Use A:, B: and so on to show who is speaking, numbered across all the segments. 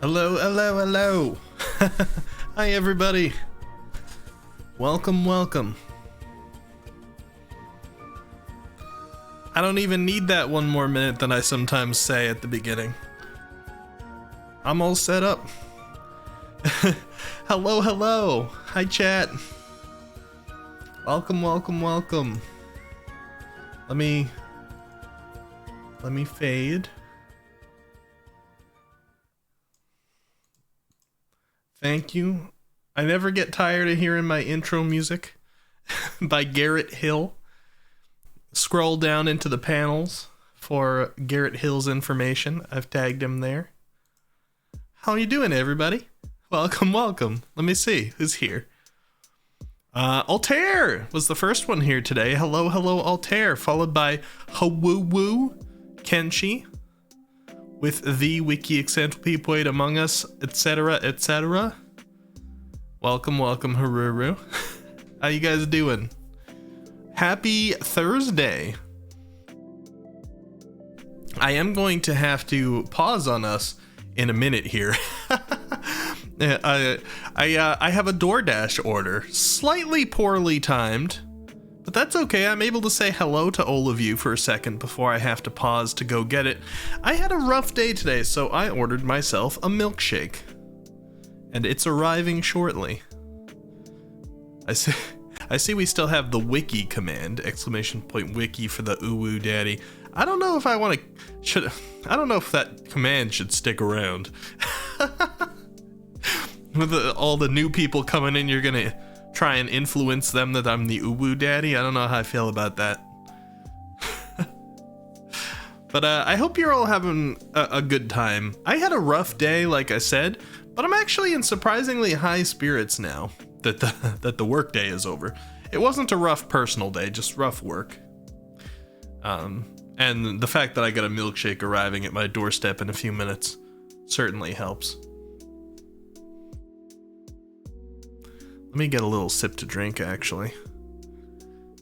A: Hello, hello, hello. Hi, everybody. Welcome, welcome. I don't even need that one more minute that I sometimes say at the beginning. I'm all set up. Hello, hello. Hi, chat. Welcome, welcome, welcome. Let me fade. Thank you. I never get tired of hearing my intro music by Garrett Hill. Scroll down into the panels for Garrett Hill's information. I've tagged him there. How you doing, everybody? Welcome, welcome. Let me see who's here. Altair was the first one here today. Hello, hello, Altair. Followed by Hawoo Kenshi with the Wiki Eccentropy played Among Us, etc., etc. Welcome, welcome, Haruru. How you guys doing? Happy Thursday. I am going to have to pause on us in a minute here. I have a DoorDash order, slightly poorly timed, but that's okay. I'm able to say hello to all of you for a second before I have to pause to go get it. I had a rough day today, so I ordered myself a milkshake, and it's arriving shortly. I see we still have the wiki command, !wiki for the uwu daddy. I don't know if I want to, I don't know if that command should stick around. With all the new people coming in, you're gonna try and influence them that I'm the uwu daddy. I don't know how I feel about that. But I hope you're all having a good time. I had a rough day, like I said, but I'm actually in surprisingly high spirits now that the work day is over. It wasn't a rough personal day, just rough work. And the fact that I got a milkshake arriving at my doorstep in a few minutes certainly helps. Let me get a little sip to drink, actually.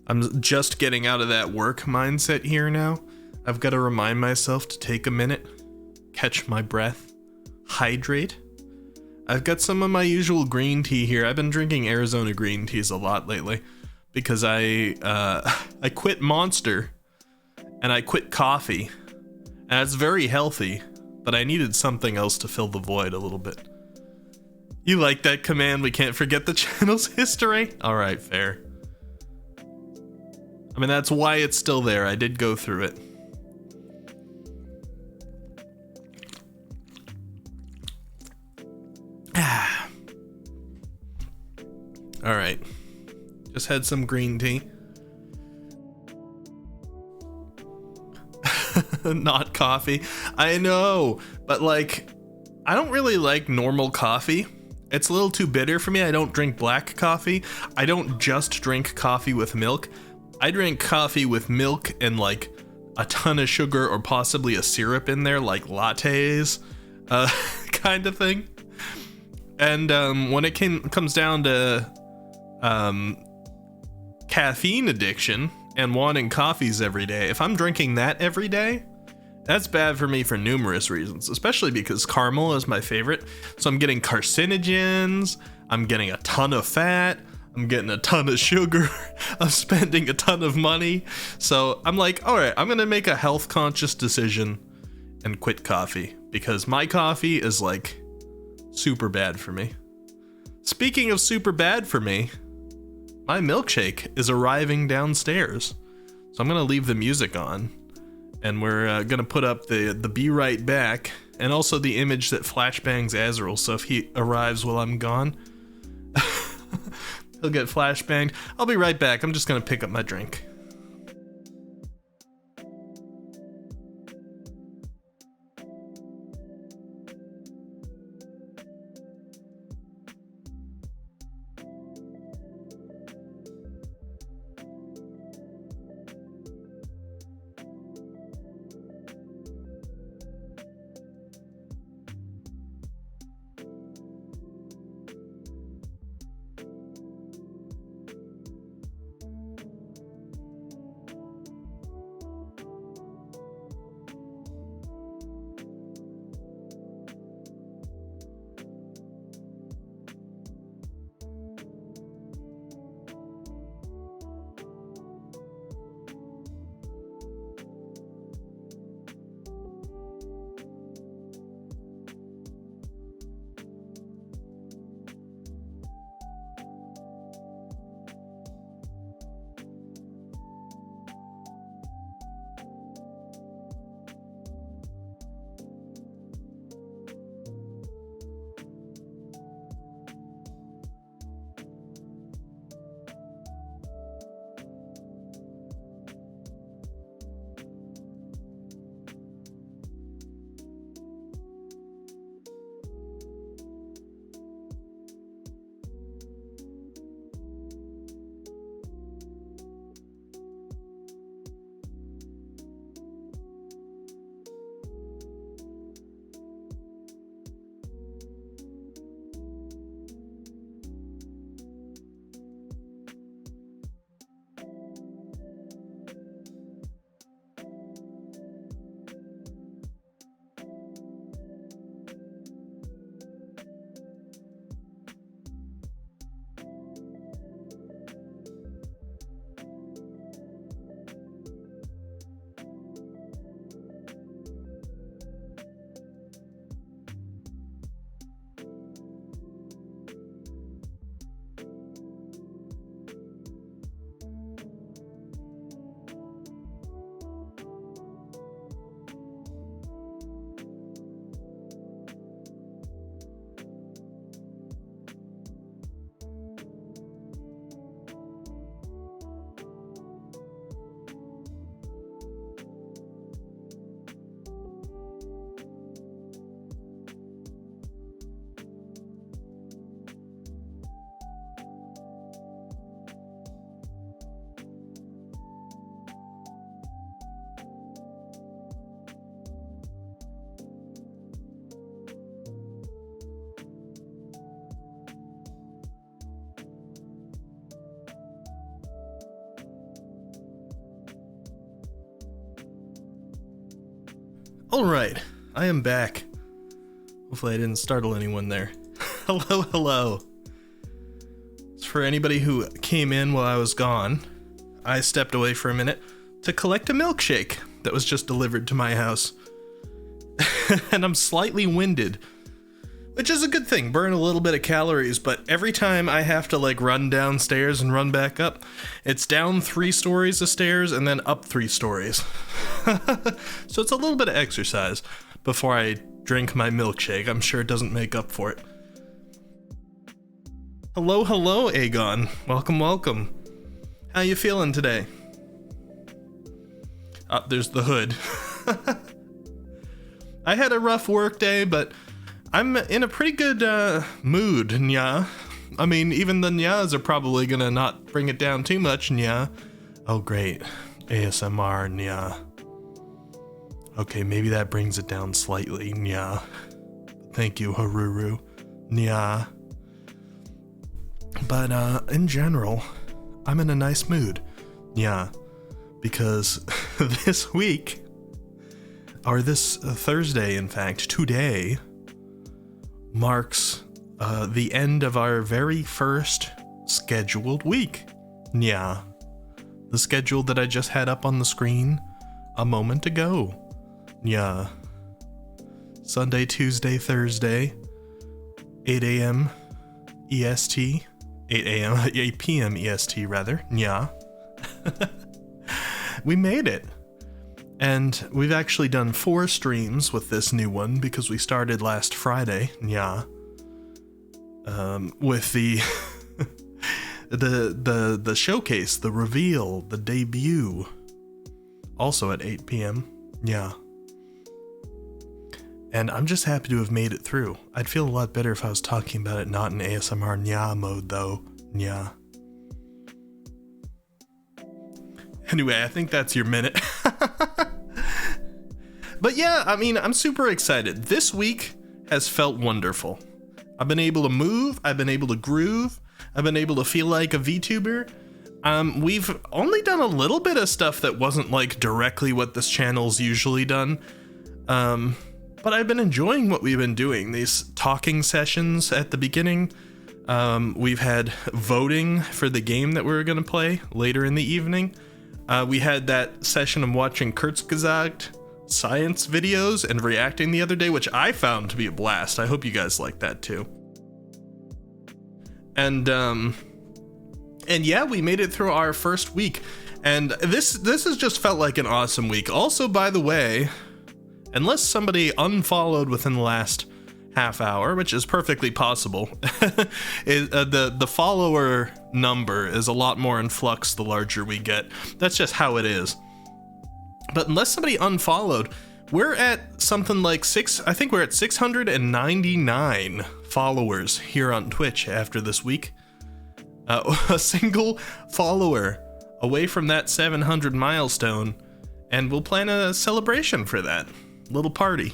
A: I'm just getting out of that work mindset here now. I've got to remind myself to take a minute, catch my breath, hydrate. I've got some of my usual green tea here. I've been drinking Arizona green teas a lot lately because I quit Monster and I quit coffee. And it's very healthy, but I needed something else to fill the void a little bit. You like that command? We can't forget the channel's history? Alright, fair. I mean, that's why it's still there. I did go through it. All right. Just had some green tea. Not coffee. I know, but like, I don't really like normal coffee. It's a little too bitter for me. I don't drink black coffee. I don't just drink coffee with milk. I drink coffee with milk and like a ton of sugar or possibly a syrup in there, like lattes, kind of thing. And when it comes down to caffeine addiction and wanting coffees every day, if I'm drinking that every day, that's bad for me for numerous reasons, especially because caramel is my favorite. So I'm getting carcinogens, I'm getting a ton of fat, I'm getting a ton of sugar, I'm spending a ton of money. So I'm like, all right, I'm gonna make a health conscious decision and quit coffee, because my coffee is like super bad for me. Speaking of super bad for me, my milkshake is arriving downstairs. So I'm gonna leave the music on, and we're gonna put up the "Be Right Back" and also the image that flashbangs Azrael. So if he arrives while I'm gone, he'll get flashbanged. I'll be right back. I'm just gonna pick up my drink. Alright, I am back. Hopefully I didn't startle anyone there. Hello, hello. For anybody who came in while I was gone, I stepped away for a minute to collect a milkshake that was just delivered to my house. And I'm slightly winded, which is a good thing, burn a little bit of calories, but every time I have to like run downstairs and run back up, it's down 3 stories of stairs and then up 3 stories. So it's a little bit of exercise before I drink my milkshake. I'm sure it doesn't make up for it. Hello, hello, Aegon. Welcome, welcome. How you feeling today? There's the hood. I had a rough work day, but I'm in a pretty good mood, nya. I mean, even the nyas are probably gonna not bring it down too much, nya. Oh, great. ASMR, nya. Okay, maybe that brings it down slightly, nya. Thank you, Haruru, nya. But in general, I'm in a nice mood, nya. Because this week, or this Thursday, in fact, today, marks the end of our very first scheduled week. Yeah. The schedule that I just had up on the screen a moment ago. Yeah. Sunday, Tuesday, Thursday, 8 a.m. EST. 8 p.m. EST, rather. Yeah. We made it. And we've actually done 4 streams with this new one because we started last Friday. Yeah. With the the showcase, the reveal, the debut, also at 8 p.m. Yeah. And I'm just happy to have made it through. I'd feel a lot better if I was talking about it not in ASMR nya mode though. Yeah. Anyway, I think that's your minute. But yeah, I mean, I'm super excited. This week has felt wonderful. I've been able to move, I've been able to groove, I've been able to feel like a VTuber. We've only done a little bit of stuff that wasn't like directly what this channel's usually done. But I've been enjoying what we've been doing. These talking sessions at the beginning. We've had voting for the game that we were gonna play later in the evening. We had that session of watching Kurzgesagt science videos and reacting the other day, which I found to be a blast. I hope you guys like that too. And yeah, we made it through our first week, and this has just felt like an awesome week. Also, by the way, unless somebody unfollowed within the last half hour, which is perfectly possible, the follower number is a lot more in flux the larger we get. That's just how it is. But unless somebody unfollowed, we're at something like I think we're at 699 followers here on Twitch after this week. A single follower away from that 700 milestone, and we'll plan a celebration for that. Little party.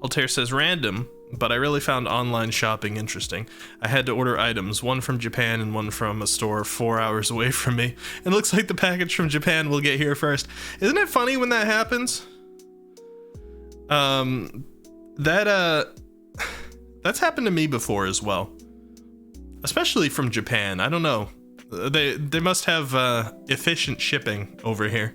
A: Altair says random, but I really found online shopping interesting. I had to order items, one from Japan and one from a store 4 hours away from me. It looks like the package from Japan will get here first. Isn't it funny when that happens? That's happened to me before as well. Especially from Japan. I don't know. They must have efficient shipping over here.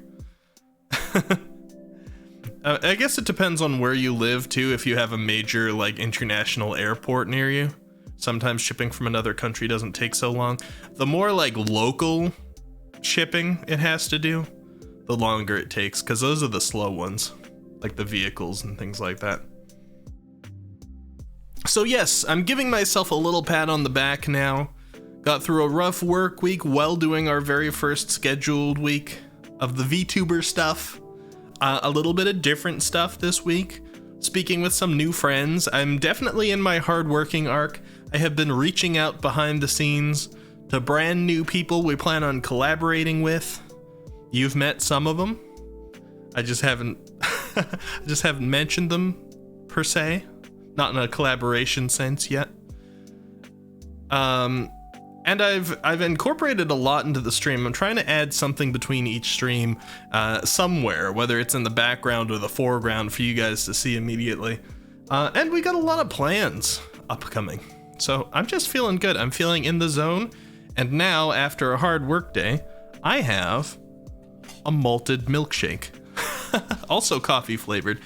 A: I guess it depends on where you live too. If you have a major like international airport near you, sometimes shipping from another country doesn't take so long. The more like local shipping it has to do, the longer it takes, because those are the slow ones, like the vehicles and things like that. So yes, I'm giving myself a little pat on the back now. Got through a rough work week while doing our very first scheduled week of the VTuber stuff. A little bit of different stuff this week. Speaking with some new friends. I'm definitely in my hard-working arc. I have been reaching out behind the scenes to brand new people we plan on collaborating with. You've met some of them. I just haven't mentioned them per se. Not in a collaboration sense yet. And I've incorporated a lot into the stream. I'm trying to add something between each stream somewhere, whether it's in the background or the foreground for you guys to see immediately. And we got a lot of plans upcoming. So I'm just feeling good. I'm feeling in the zone. And now, after a hard work day, I have a malted milkshake. Also coffee flavored.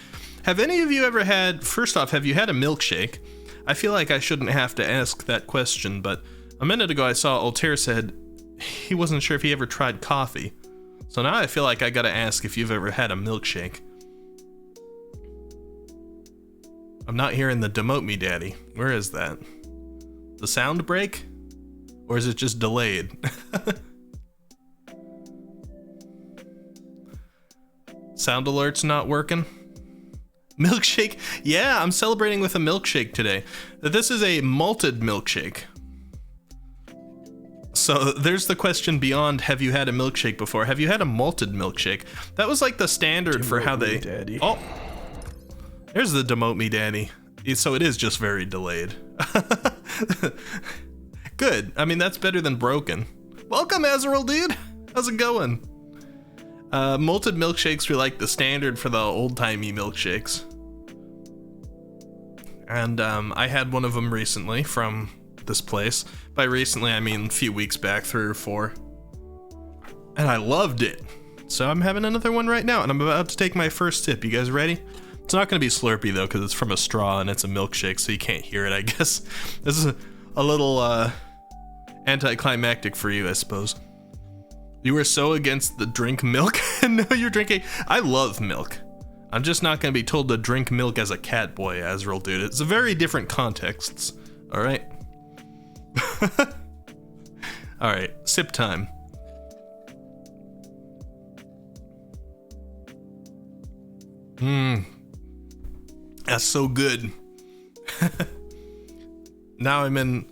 A: Have any of you ever had, first off, have you had a milkshake? I feel like I shouldn't have to ask that question, but a minute ago I saw Altair said he wasn't sure if he ever tried coffee. So now I feel like I gotta ask if you've ever had a milkshake. I'm not hearing the demote me daddy. Where is that? the sound break? Or is it just delayed? Sound alert's not working. Milkshake? Yeah, I'm celebrating with a milkshake today. This is a malted milkshake. So there's the question beyond, have you had a milkshake before? Have you had a malted milkshake? That was like the standard for how they...
B: Daddy.
A: Oh, there's the demote me daddy. So it is just very delayed. Good. I mean, that's better than broken. Welcome, Azrael, dude. How's it going? Malted milkshakes were like the standard for the old-timey milkshakes. And I had one of them recently from this place. By recently, I mean a few weeks back, 3 or 4. And I loved it. So I'm having another one right now, and I'm about to take my first sip. You guys ready? It's not going to be slurpy, though, because it's from a straw and it's a milkshake, so you can't hear it, I guess. This is a little anticlimactic for you, I suppose. You were so against the drink milk? No, you're drinking... I love milk. I'm just not going to be told to drink milk as a cat boy, Azrael, dude. It's a very different contexts, all right? All right, sip time. That's so good. Now I'm in...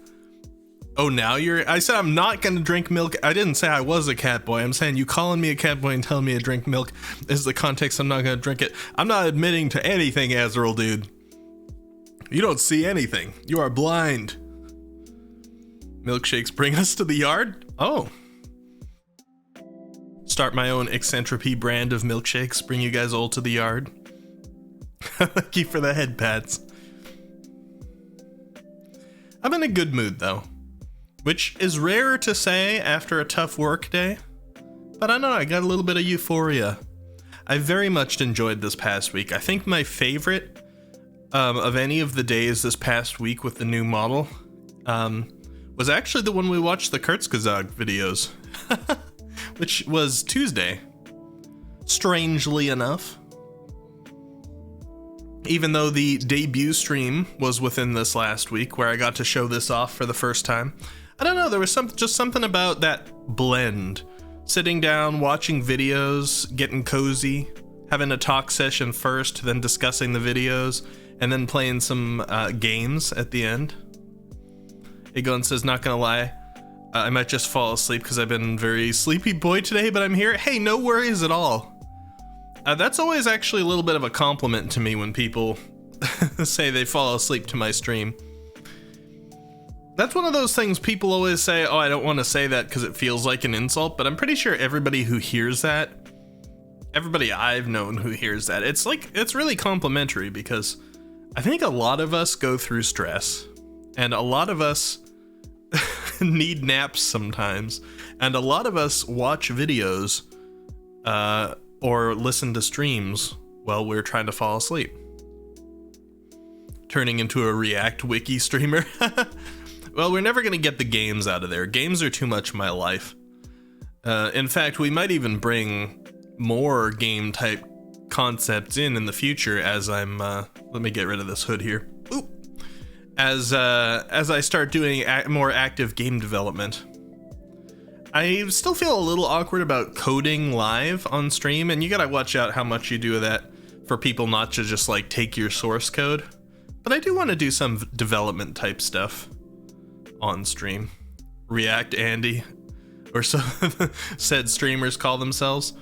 A: Oh, now you're... I said I'm not gonna drink milk. I didn't say I was a cat boy. I'm saying you calling me a cat boy and telling me to drink milk is the context. I'm not gonna drink it. I'm not admitting to anything, Azrael, dude. You don't see anything. You are blind. Milkshakes bring us to the yard? Oh. Start my own Eccentropy brand of milkshakes. Bring you guys all to the yard. Thank you for the head pats. I'm in a good mood, though. Which is rare to say after a tough work day. But I don't know, I got a little bit of euphoria. I very much enjoyed this past week. I think my favorite of any of the days this past week with the new model was actually the one we watched the Kurzgesagt videos. Which was Tuesday. Strangely enough. Even though the debut stream was within this last week where I got to show this off for the first time. I don't know, there was just something about that blend. Sitting down, watching videos, getting cozy, having a talk session first, then discussing the videos, and then playing some games at the end. Egon says, not gonna lie, I might just fall asleep because I've been very sleepy boy today, but I'm here. Hey, no worries at all. That's always actually a little bit of a compliment to me when people say they fall asleep to my stream. That's one of those things people always say, oh, I don't want to say that because it feels like an insult, but I'm pretty sure everybody who hears that, everybody I've known who hears that, it's really complimentary because I think a lot of us go through stress and a lot of us need naps sometimes, and a lot of us watch videos or listen to streams while we're trying to fall asleep. Turning into a React Wiki streamer. Well, we're never going to get the games out of there. Games are too much my life. In fact, we might even bring more game type concepts in the future as I'm, let me get rid of this hood here. Oop. As I start doing more active game development. I still feel a little awkward about coding live on stream, and you gotta watch out how much you do of that for people not to just like take your source code. But I do want to do some development type stuff on stream. React Andy, or so said streamers call themselves.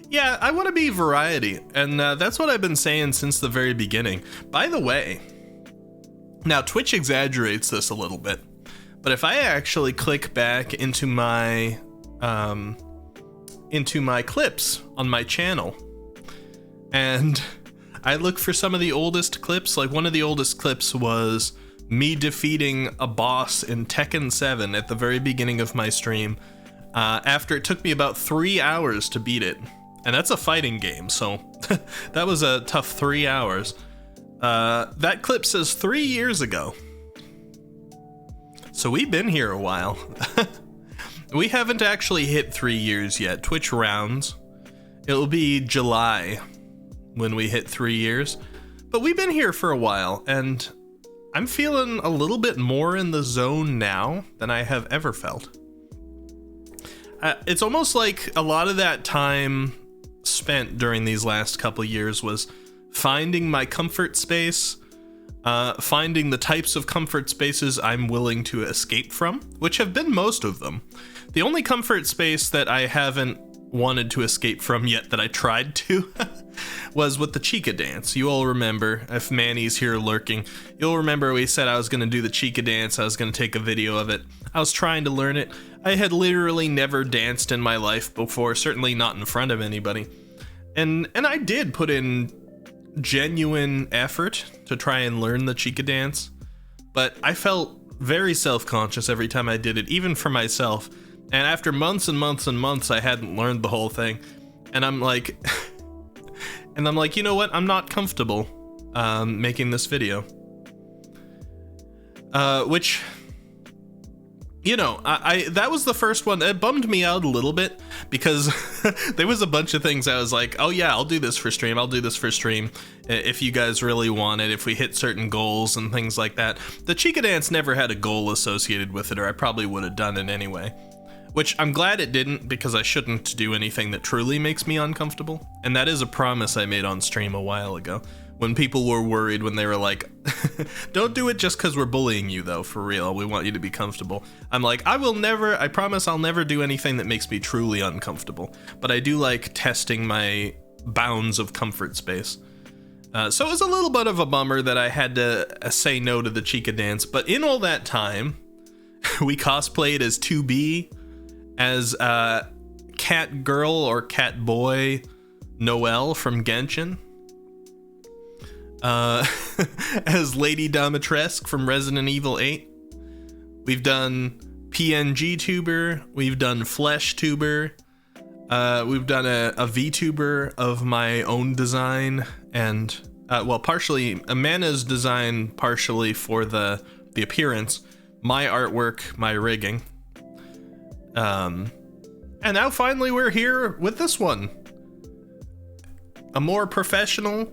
A: Yeah, I want to be variety, and that's what I've been saying since the very beginning. By the way, now Twitch exaggerates this a little bit, but if I actually click back into my clips on my channel, and I look for some of the oldest clips, like one of the oldest clips was me defeating a boss in Tekken 7 at the very beginning of my stream, after it took me about 3 hours to beat it. And that's a fighting game, so that was a tough 3 hours. That clip says 3 years ago. So we've been here a while. We haven't actually hit 3 years yet. Twitch rounds. It'll be July when we hit 3 years. But we've been here for a while, and I'm feeling a little bit more in the zone now than I have ever felt. It's almost like a lot of that time spent during these last couple years was finding my comfort space, finding the types of comfort spaces I'm willing to escape from, which have been most of them. The only comfort space that I haven't wanted to escape from yet that I tried to was with the Chica dance. You all remember, if Manny's here lurking, you'll remember we said I was going to do the Chica dance. I was going to take a video of it. I was trying to learn it. I had literally never danced in my life before, certainly not in front of anybody. And I did put in genuine effort to try and learn the Chica dance, but I felt very self-conscious every time I did it, even for myself. And after months and months and months, I hadn't learned the whole thing. And I'm like, you know what? I'm not comfortable making this video. Which, you know, that was the first one. It bummed me out a little bit because there was a bunch of things I was like, oh yeah, I'll do this for stream. I'll do this for stream if you guys really want it, if we hit certain goals and things like that. The Chica dance never had a goal associated with it, or I probably would have done it anyway. Which I'm glad it didn't, because I shouldn't do anything that truly makes me uncomfortable. And that is a promise I made on stream a while ago, when people were worried, when they were like, don't do it just because we're bullying you though, for real, we want you to be comfortable. I'm like, I promise I'll never do anything that makes me truly uncomfortable. But I do like testing my bounds of comfort space. So it was a little bit of a bummer that I had to say no to the Chica dance, but in all that time, we cosplayed as 2B, as Cat Girl or Cat Boy Noelle from Genshin, as Lady Domitresque from Resident Evil 8. We've done PNG Tuber, we've done Flesh Tuber, we've done a VTuber of my own design, and well, partially Amanda's design, partially for the appearance, my artwork, my rigging. And now finally we're here with this one. A more professional,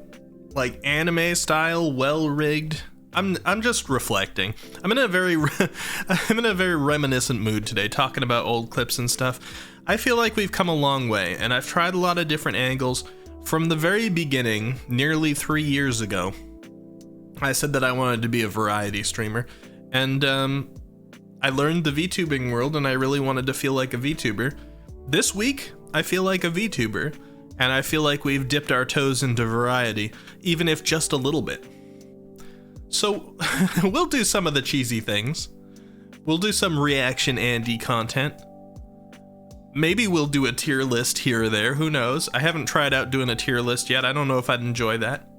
A: like anime style, well-rigged. I'm just reflecting. I'm in a very reminiscent mood today, talking about old clips and stuff. I feel like we've come a long way, and I've tried a lot of different angles. From the very beginning, nearly 3 years ago, I said that I wanted to be a variety streamer, and I learned the VTubing world, and I really wanted to feel like a VTuber. This week, I feel like a VTuber, and I feel like we've dipped our toes into variety, even if just a little bit. So, we'll do some of the cheesy things. We'll do some Reaction Andy content. Maybe we'll do a tier list here or there, who knows? I haven't tried out doing a tier list yet, I don't know if I'd enjoy that.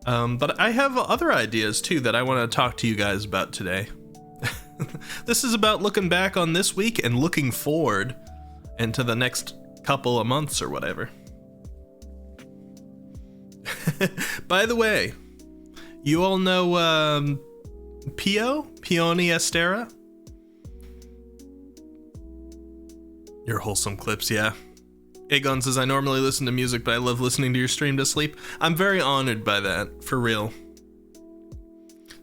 A: But I have other ideas too that I want to talk to you guys about today. This is about looking back on this week and looking forward into the next couple of months or whatever. By the way, you all know Peony Estera? Your wholesome clips, yeah. Aegon says, I normally listen to music, but I love listening to your stream to sleep. I'm very honored by that, for real.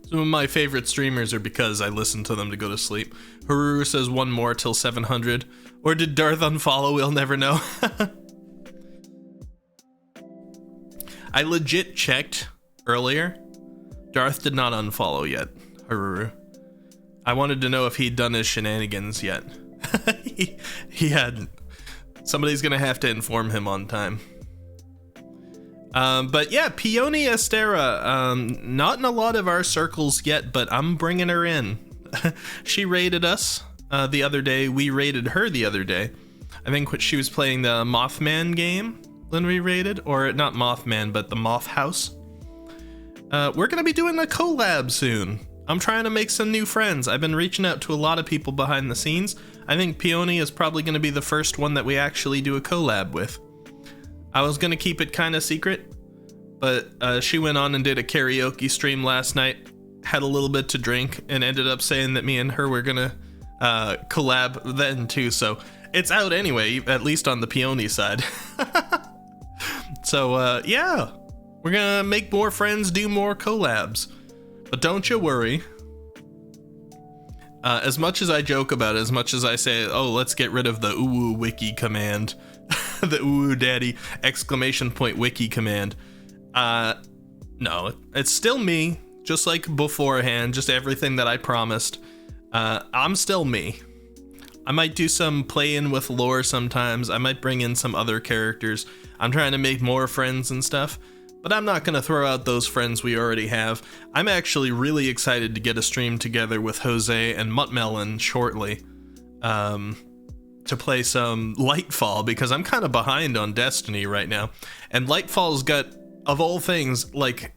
A: Some of my favorite streamers are because I listen to them to go to sleep. Haruru says one more till 700. Or did Darth unfollow? We'll never know. I legit checked earlier. Darth did not unfollow yet, Haruru. I wanted to know if he'd done his shenanigans yet. He hadn't. Somebody's gonna have to inform him on time. But yeah, Peony Estera, not in a lot of our circles yet, but I'm bringing her in. She raided us the other day. We raided her the other day. I think she was playing the Mothman game when we raided, or not Mothman, but the Moth House. We're gonna be doing a collab soon. I'm trying to make some new friends. I've been reaching out to a lot of people behind the scenes. I think Peony is probably gonna be the first one that we actually do a collab with. I was gonna keep it kind of secret, but she went on and did a karaoke stream last night, had a little bit to drink, and ended up saying that me and her were gonna collab then too, so it's out anyway, at least on the Peony side. So yeah, we're gonna make more friends, do more collabs. But don't you worry. As much as I joke about it, as much as I say, oh, let's get rid of the ooh wiki command, the ooh daddy exclamation point wiki command. No, it's still me, just like beforehand, just everything that I promised. I'm still me. I might do some play-in with lore sometimes. I might bring in some other characters. I'm trying to make more friends and stuff, but I'm not going to throw out those friends we already have. I'm actually really excited to get a stream together with Jose and Muttmelon shortly to play some Lightfall, because I'm kind of behind on Destiny right now. And Lightfall's got, of all things, like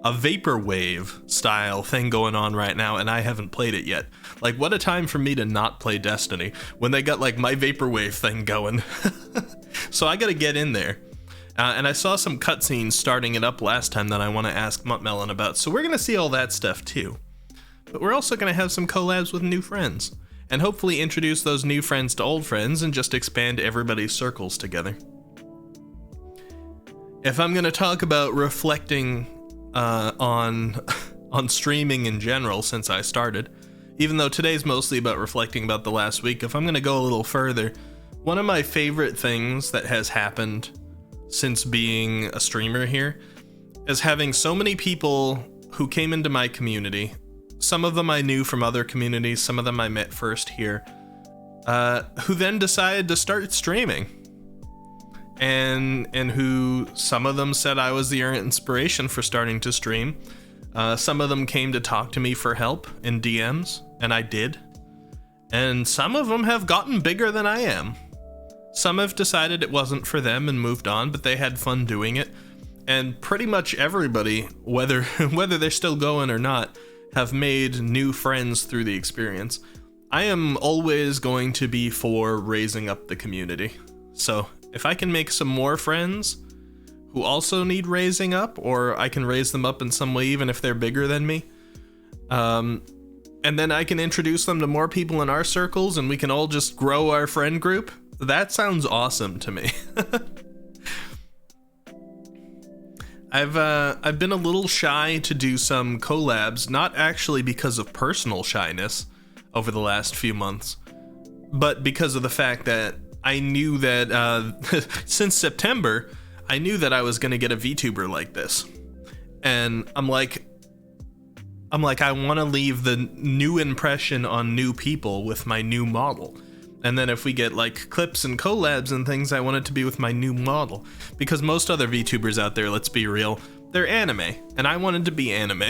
A: a vaporwave style thing going on right now, and I haven't played it yet. Like, what a time for me to not play Destiny when they got like my vaporwave thing going. So I gotta get in there. And I saw some cutscenes starting it up last time that I want to ask Muttmelon about, so we're gonna see all that stuff too. But we're also gonna have some collabs with new friends, and hopefully introduce those new friends to old friends and just expand everybody's circles together. If I'm gonna talk about reflecting on streaming in general since I started, even though today's mostly about reflecting about the last week, if I'm gonna go a little further, one of my favorite things that has happened since being a streamer here is having so many people who came into my community. Some of them I knew from other communities, some of them I met first here, who then decided to start streaming. And who, some of them said I was the inspiration for starting to stream. Some of them came to talk to me for help in DMs, and I did. And some of them have gotten bigger than I am. Some have decided it wasn't for them and moved on, but they had fun doing it. And pretty much everybody, whether they're still going or not, have made new friends through the experience. I am always going to be for raising up the community. So if I can make some more friends who also need raising up, or I can raise them up in some way even if they're bigger than me, and then I can introduce them to more people in our circles and we can all just grow our friend group, that sounds awesome to me. I've been a little shy to do some collabs, not actually because of personal shyness over the last few months, but because of the fact that I knew that since September, I knew that I was going to get a VTuber like this. And I'm like, I want to leave the new impression on new people with my new model. And then if we get like clips and collabs and things, I want it to be with my new model. Because most other VTubers out there, let's be real, they're anime. And I wanted to be anime.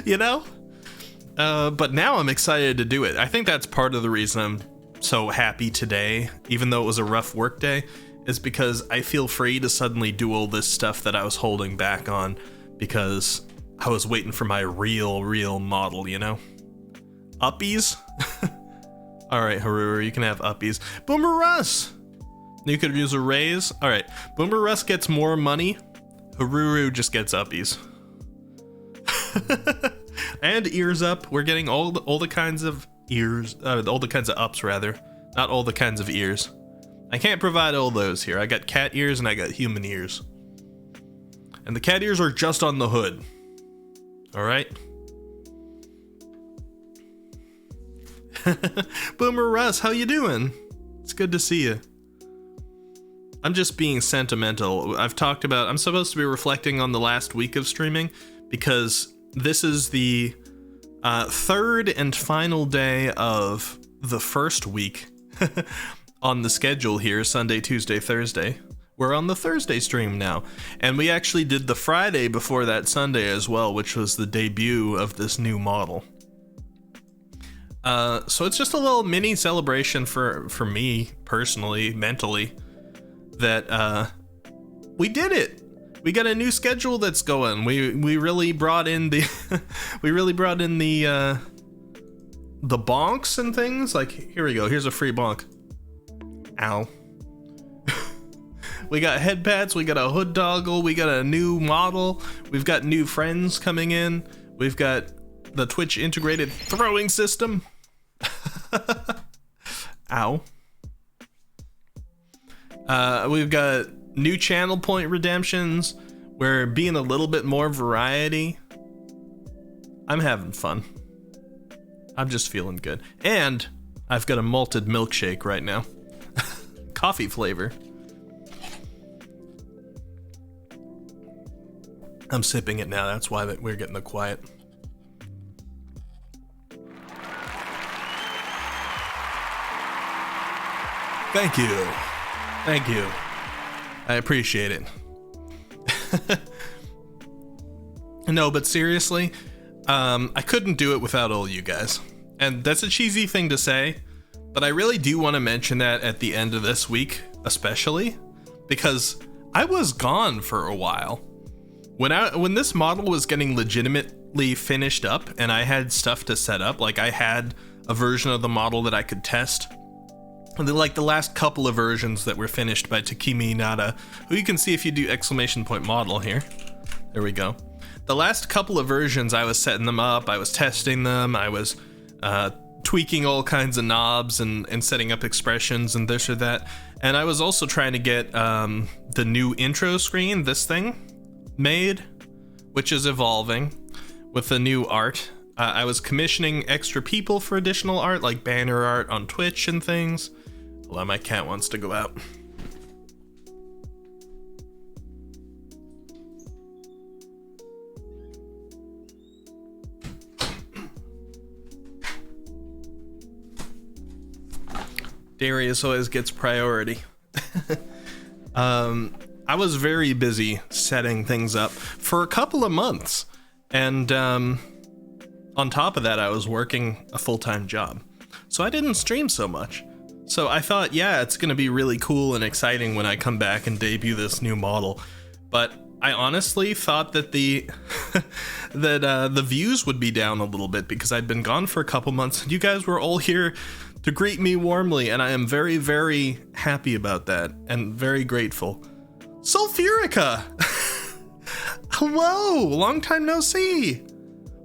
A: You know? But now I'm excited to do it. I think that's part of the reason I'm so happy today, even though it was a rough work day, is because I feel free to suddenly do all this stuff that I was holding back on because I was waiting for my real model, you know? Uppies? Alright, Haruru, you can have uppies. Boomer Russ! You could use a raise. Alright, Boomer Russ gets more money. Haruru just gets uppies. And ears up. We're getting all the kinds of ears, all the kinds of ups rather, not all the kinds of ears. I can't provide all those here. I got cat ears and I got human ears. And the cat ears are just on the hood. Alright? Boomer Russ, how you doing? It's good to see you. I'm just being sentimental. I'm supposed to be reflecting on the last week of streaming because this is the third and final day of the first week on the schedule here, Sunday, Tuesday, Thursday. We're on the Thursday stream now, and we actually did the Friday before that Sunday as well, which was the debut of this new model. So it's just a little mini celebration for me personally, mentally, that we did it. We got a new schedule that's going. We really brought in the the bonks and things. Like, here we go. Here's a free bonk. Ow. We got head pads, we got a hood doggle, we got a new model, we've got new friends coming in, we've got the Twitch integrated throwing system. Ow. We've got new channel point redemptions. We're being a little bit more variety I'm having fun. I'm just feeling good. And I've got a malted milkshake right now. Coffee flavor. I'm sipping it now. That's why we're getting the quiet. Thank you. Thank you. I appreciate it. No, but seriously, I couldn't do it without all you guys. And that's a cheesy thing to say, but I really do want to mention that at the end of this week, especially, because I was gone for a while. When this model was getting legitimately finished up and I had stuff to set up, like I had a version of the model that I could test, like the last couple of versions that were finished by Takimi Nada, who you can see if you do !model here. There we go. The last couple of versions, I was setting them up, I was testing them, I was tweaking all kinds of knobs and setting up expressions and this or that. And I was also trying to get the new intro screen, this thing, made, which is evolving with the new art. I was commissioning extra people for additional art, like banner art on Twitch and things. Hold on, my cat wants to go out. Darius always gets priority. I was very busy setting things up for a couple of months. And on top of that, I was working a full-time job. So I didn't stream so much. So I thought, yeah, it's going to be really cool and exciting when I come back and debut this new model. But I honestly thought that the views would be down a little bit because I'd been gone for a couple months. And you guys were all here to greet me warmly, and I am very, very happy about that and very grateful. Sulfurica! Hello! Long time no see!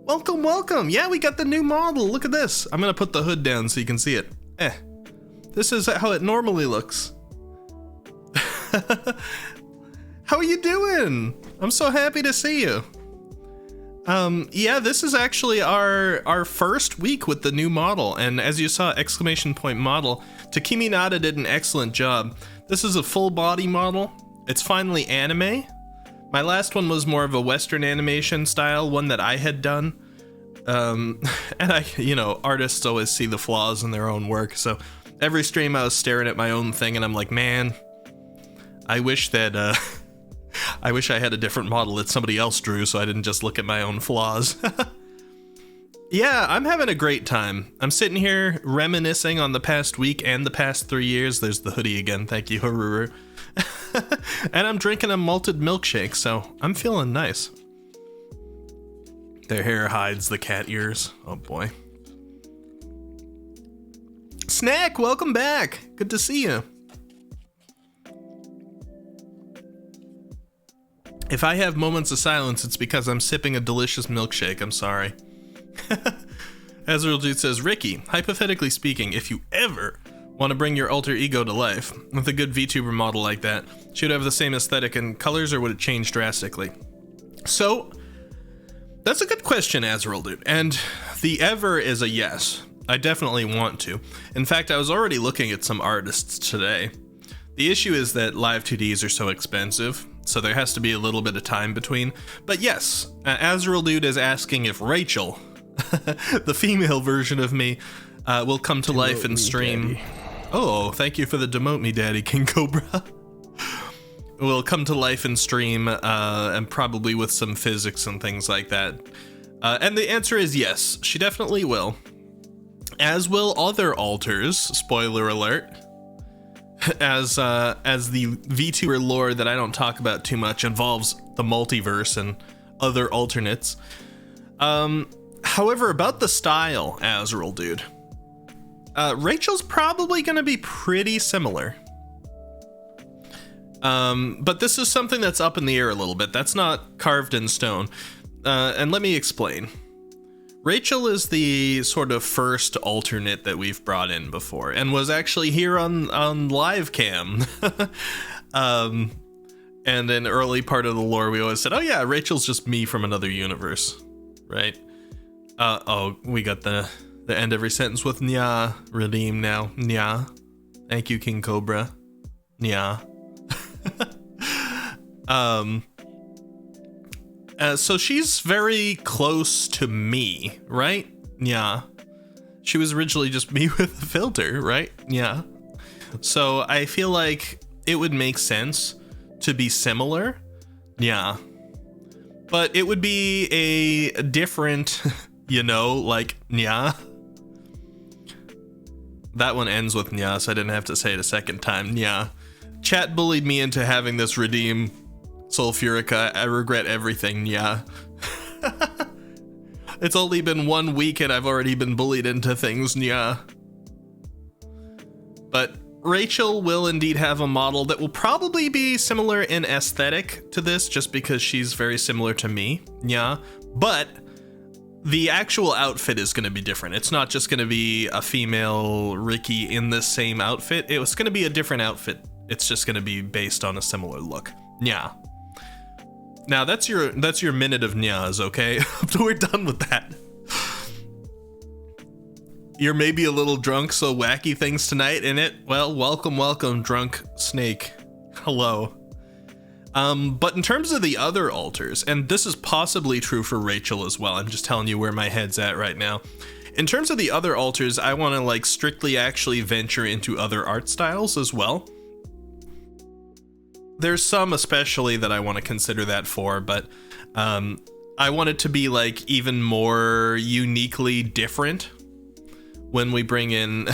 A: Welcome, welcome! Yeah, we got the new model. Look at this. I'm gonna put the hood down so you can see it. This is how it normally looks. How are you doing? I'm so happy to see you. Yeah, this is actually our first week with the new model, and as you saw, ! Model, Takimi Nada did an excellent job. This is a full body model. It's finally anime. My last one was more of a Western animation style, one that I had done. And artists always see the flaws in their own work, so every stream I was staring at my own thing and I'm like, man, I wish that, I wish I had a different model that somebody else drew so I didn't just look at my own flaws. Yeah, I'm having a great time. I'm sitting here reminiscing on the past week and the past 3 years. There's the hoodie again, thank you, Haruru. And I'm drinking a malted milkshake, so I'm feeling nice. Their hair hides the cat ears. Oh boy. Snack, welcome back. Good to see you. If I have moments of silence, it's because I'm sipping a delicious milkshake. I'm sorry. Ezreal Dude says, Ricky, hypothetically speaking, if you ever want to bring your alter ego to life with a good VTuber model like that, should it have the same aesthetic and colors, or would it change drastically? So, that's a good question, Azrael Dude, and the ever is a yes. I definitely want to. In fact, I was already looking at some artists today. The issue is that live 2Ds are so expensive, so there has to be a little bit of time between. But yes, Azrael Dude is asking if Rachel, the female version of me, will come to life and stream. Oh, thank you for the demote me, Daddy King Cobra. Will come to life and stream, and probably with some physics and things like that. And the answer is yes, she definitely will. As will other alters, spoiler alert. As the VTuber lore that I don't talk about too much involves the multiverse and other alternates. However, about the style, Azrael Dude, Rachel's probably going to be pretty similar. But this is something that's up in the air a little bit. That's not carved in stone. And let me explain. Rachel is the sort of first alternate that we've brought in before, and was actually here on live cam. And in early part of the lore, we always said, oh yeah, Rachel's just me from another universe, right? Oh, we got the end every sentence with nya. Redeem now. Nya. Thank you, King Cobra. Nya. So she's very close to me, right? Yeah. She was originally just me with a filter, right? Yeah. So I feel like it would make sense to be similar. Yeah. But it would be a different, like, nya. That one ends with nya, so I didn't have to say it a second time. Nya. Chat bullied me into having this redeem Sulfurica. I regret everything, yeah. It's only been 1 week and I've already been bullied into things, yeah. But Rachel will indeed have a model that will probably be similar in aesthetic to this, just because she's very similar to me, yeah. But the actual outfit is going to be different. It's not just going to be a female Ricky in the same outfit. It was going to be a different outfit. It's just going to be based on a similar look, yeah. Now that's your minute of nyas, okay? We're done with that. You're maybe a little drunk, so wacky things tonight in it. Well, welcome, drunk snake. Hello. But in terms of the other altars, and this is possibly true for Rachel as well, I'm just telling you where my head's at right now. In terms of the other altars, I want to like strictly actually venture into other art styles as well. There's some especially that I want to consider that for, but I want it to be like even more uniquely different when we bring in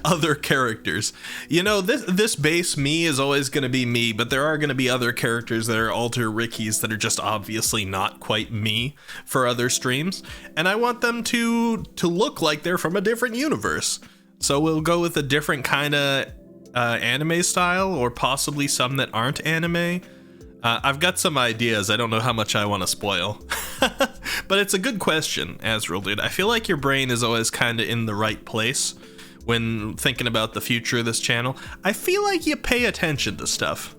A: other characters. This base me is always going to be me, but there are going to be other characters that are alter Rickies that are just obviously not quite me for other streams, and I want them to look like they're from a different universe. So we'll go with a different kind of anime style, or possibly some that aren't anime. I've got some ideas. I don't know how much I want to spoil. But it's a good question, Azrael dude. I feel like your brain is always kind of in the right place when thinking about the future of this channel. I feel like you pay attention to stuff.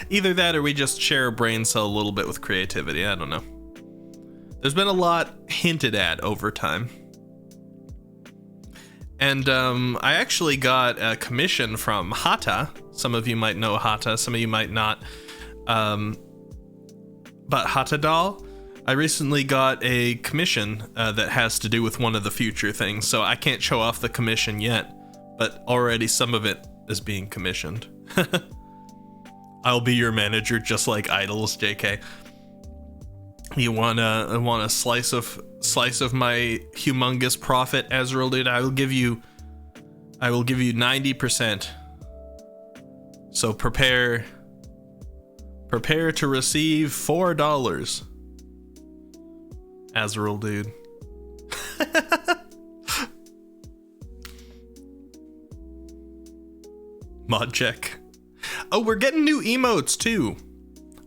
A: Either that or we just share a brain cell a little bit with creativity. I don't know. There's been a lot hinted at over time. And I actually got a commission from Hata. Some of you might know Hata, some of you might not. But Hata doll, I recently got a commission that has to do with one of the future things. So I can't show off the commission yet, but already some of it is being commissioned. I'll be your manager, just like Idols, JK. You want a slice of my humongous profit, Azrael dude? I will give you 90%. So prepare to receive $4, Azrael dude. Mod check. Oh, we're getting new emotes too.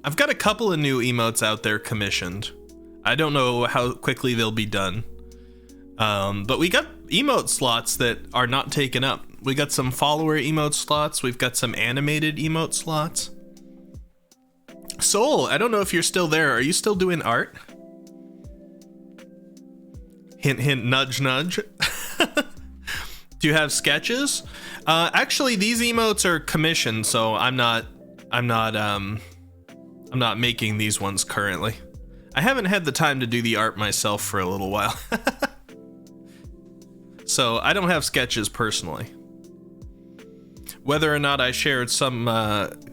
A: I've got a couple of new emotes out there commissioned. I don't know how quickly they'll be done. But we got emote slots that are not taken up. We got some follower emote slots. We've got some animated emote slots. Soul, I don't know if you're still there. Are you still doing art? Hint, hint, nudge, nudge. Do you have sketches? Actually, these emotes are commissioned, so I'm not making these ones currently. I haven't had the time to do the art myself for a little while. So I don't have sketches personally. Whether or not I shared some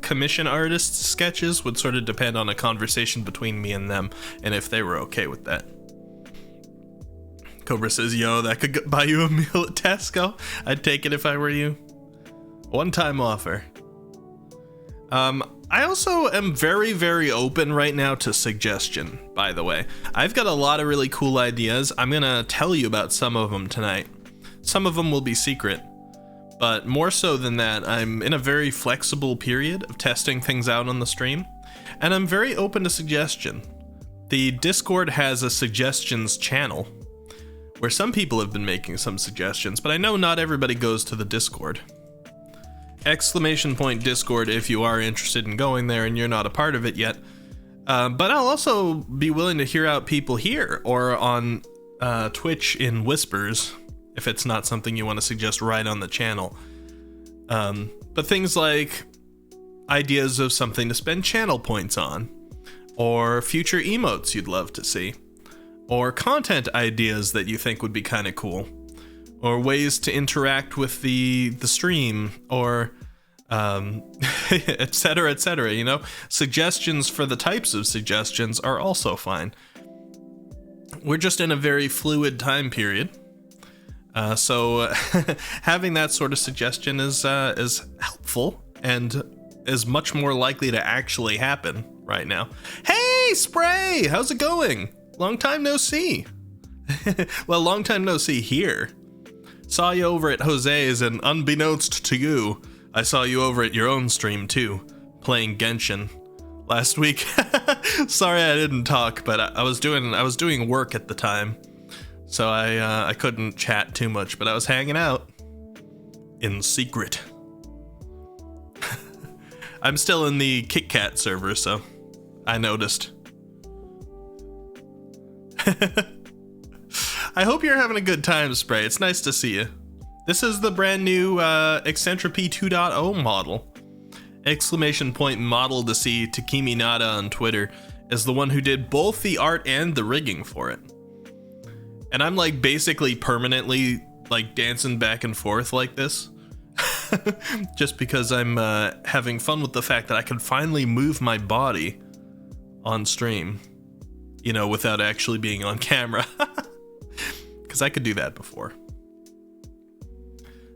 A: commission artist sketches would sort of depend on a conversation between me and them, and if they were okay with that. Cobra says, yo, that could buy you a meal at Tesco. I'd take it if I were you. One-time offer. I also am very, very open right now to suggestion, by the way. I've got a lot of really cool ideas. I'm gonna tell you about some of them tonight. Some of them will be secret, but more so than that, I'm in a very flexible period of testing things out on the stream, and I'm very open to suggestion. The Discord has a suggestions channel where some people have been making some suggestions, but I know not everybody goes to the Discord. !Discord if you are interested in going there and you're not a part of it yet. But I'll also be willing to hear out people here or on Twitch in whispers, if it's not something you want to suggest right on the channel. But things like ideas of something to spend channel points on, or future emotes you'd love to see, or content ideas that you think would be kind of cool, or ways to interact with the stream, or etc., etc. You know, suggestions for the types of suggestions are also fine. We're just in a very fluid time period, so having that sort of suggestion is helpful and is much more likely to actually happen right now. Hey, Spray, how's it going? Long time no see. Well, long time no see here. Saw you over at Jose's, and unbeknownst to you, I saw you over at your own stream too, playing Genshin last week. Sorry I didn't talk, but I was doing work at the time, so I couldn't chat too much, but I was hanging out in secret. I'm still in the Kit Kat server, so I noticed. I hope you're having a good time, Spray. It's nice to see you. This is the brand new Eccentropy 2.0 model. Exclamation point model to see Takimi Nada on Twitter is the one who did both the art and the rigging for it. And I'm like basically permanently like dancing back and forth like this. Just because I'm having fun with the fact that I can finally move my body on stream, you know, without actually being on camera. Because I could do that before.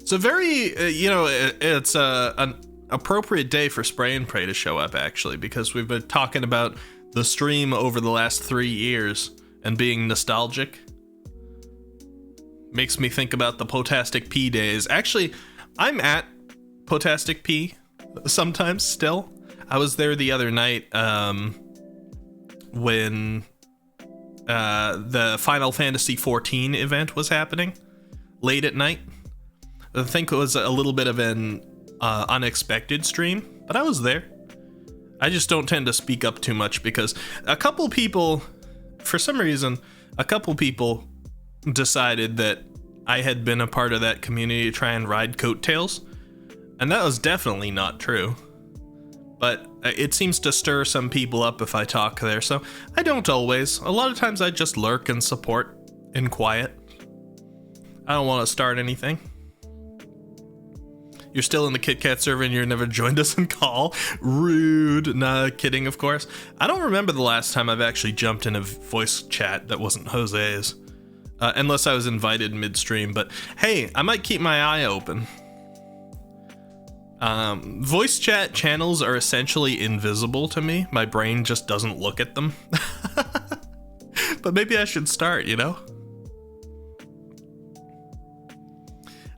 A: So very, it's an appropriate day for Spray and Pray to show up, actually, because we've been talking about the stream over the last 3 years and being nostalgic. Makes me think about the Potastic P days. Actually, I'm at Potastic P sometimes still. I was there the other night when the Final Fantasy XIV event was happening late at night. I think it was a little bit of an unexpected stream, but I was there. I just don't tend to speak up too much because a couple people, for some reason, decided that I had been a part of that community to try and ride coattails, and that was definitely not true. But it seems to stir some people up if I talk there, so I don't always. A lot of times I just lurk and support in quiet. I don't want to start anything. You're still in the Kit Kat server and you've never joined us in call? Rude. Nah, kidding, of course. I don't remember the last time I've actually jumped in a voice chat that wasn't Jose's. Unless I was invited midstream, but hey, I might keep my eye open. Voice chat channels are essentially invisible to me. My brain just doesn't look at them. But maybe I should start, you know?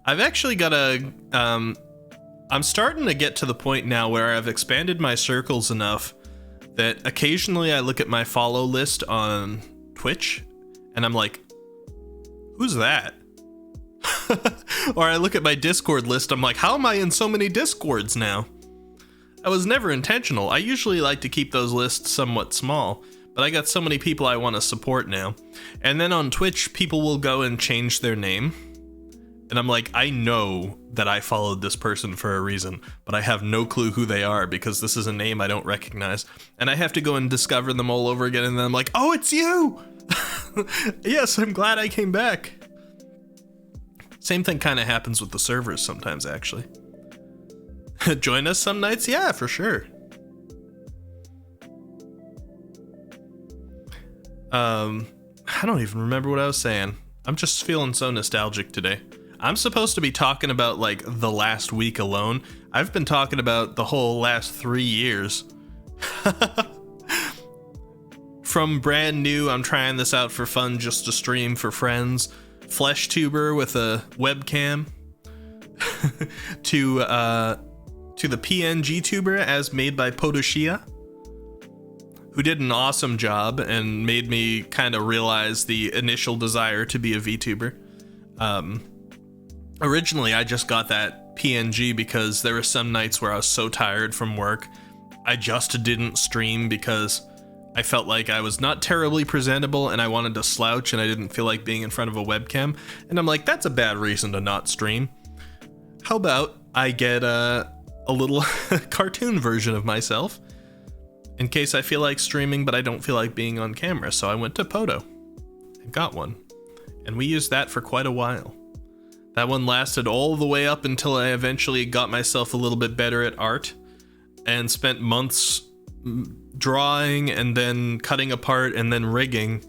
A: I've actually got I'm starting to get to the point now where I've expanded my circles enough that occasionally I look at my follow list on Twitch and I'm like, who's that? Or I look at my Discord list, I'm like, how am I in so many Discords now? That was never intentional. I usually like to keep those lists somewhat small, but I got so many people I want to support now. And then on Twitch, people will go and change their name. And I'm like, I know that I followed this person for a reason, but I have no clue who they are because this is a name I don't recognize. And I have to go and discover them all over again, and then I'm like, oh, it's you! Yes, I'm glad I came back. Same thing kind of happens with the servers sometimes, actually. Join us some nights? Yeah, for sure. I don't even remember what I was saying. I'm just feeling so nostalgic today. I'm supposed to be talking about, like, the last week alone. I've been talking about the whole last 3 years. From brand new, I'm trying this out for fun just to stream for friends, flesh tuber with a webcam, to the PNG tuber as made by Podoshia, who did an awesome job and made me kind of realize the initial desire to be a VTuber. Originally, I just got that PNG because there were some nights where I was so tired from work, I just didn't stream because I felt like I was not terribly presentable and I wanted to slouch and I didn't feel like being in front of a webcam. And I'm like, that's a bad reason to not stream. How about I get a little cartoon version of myself in case I feel like streaming, but I don't feel like being on camera. So I went to Poto and got one. And we used that for quite a while. That one lasted all the way up until I eventually got myself a little bit better at art and spent months drawing and then cutting apart and then rigging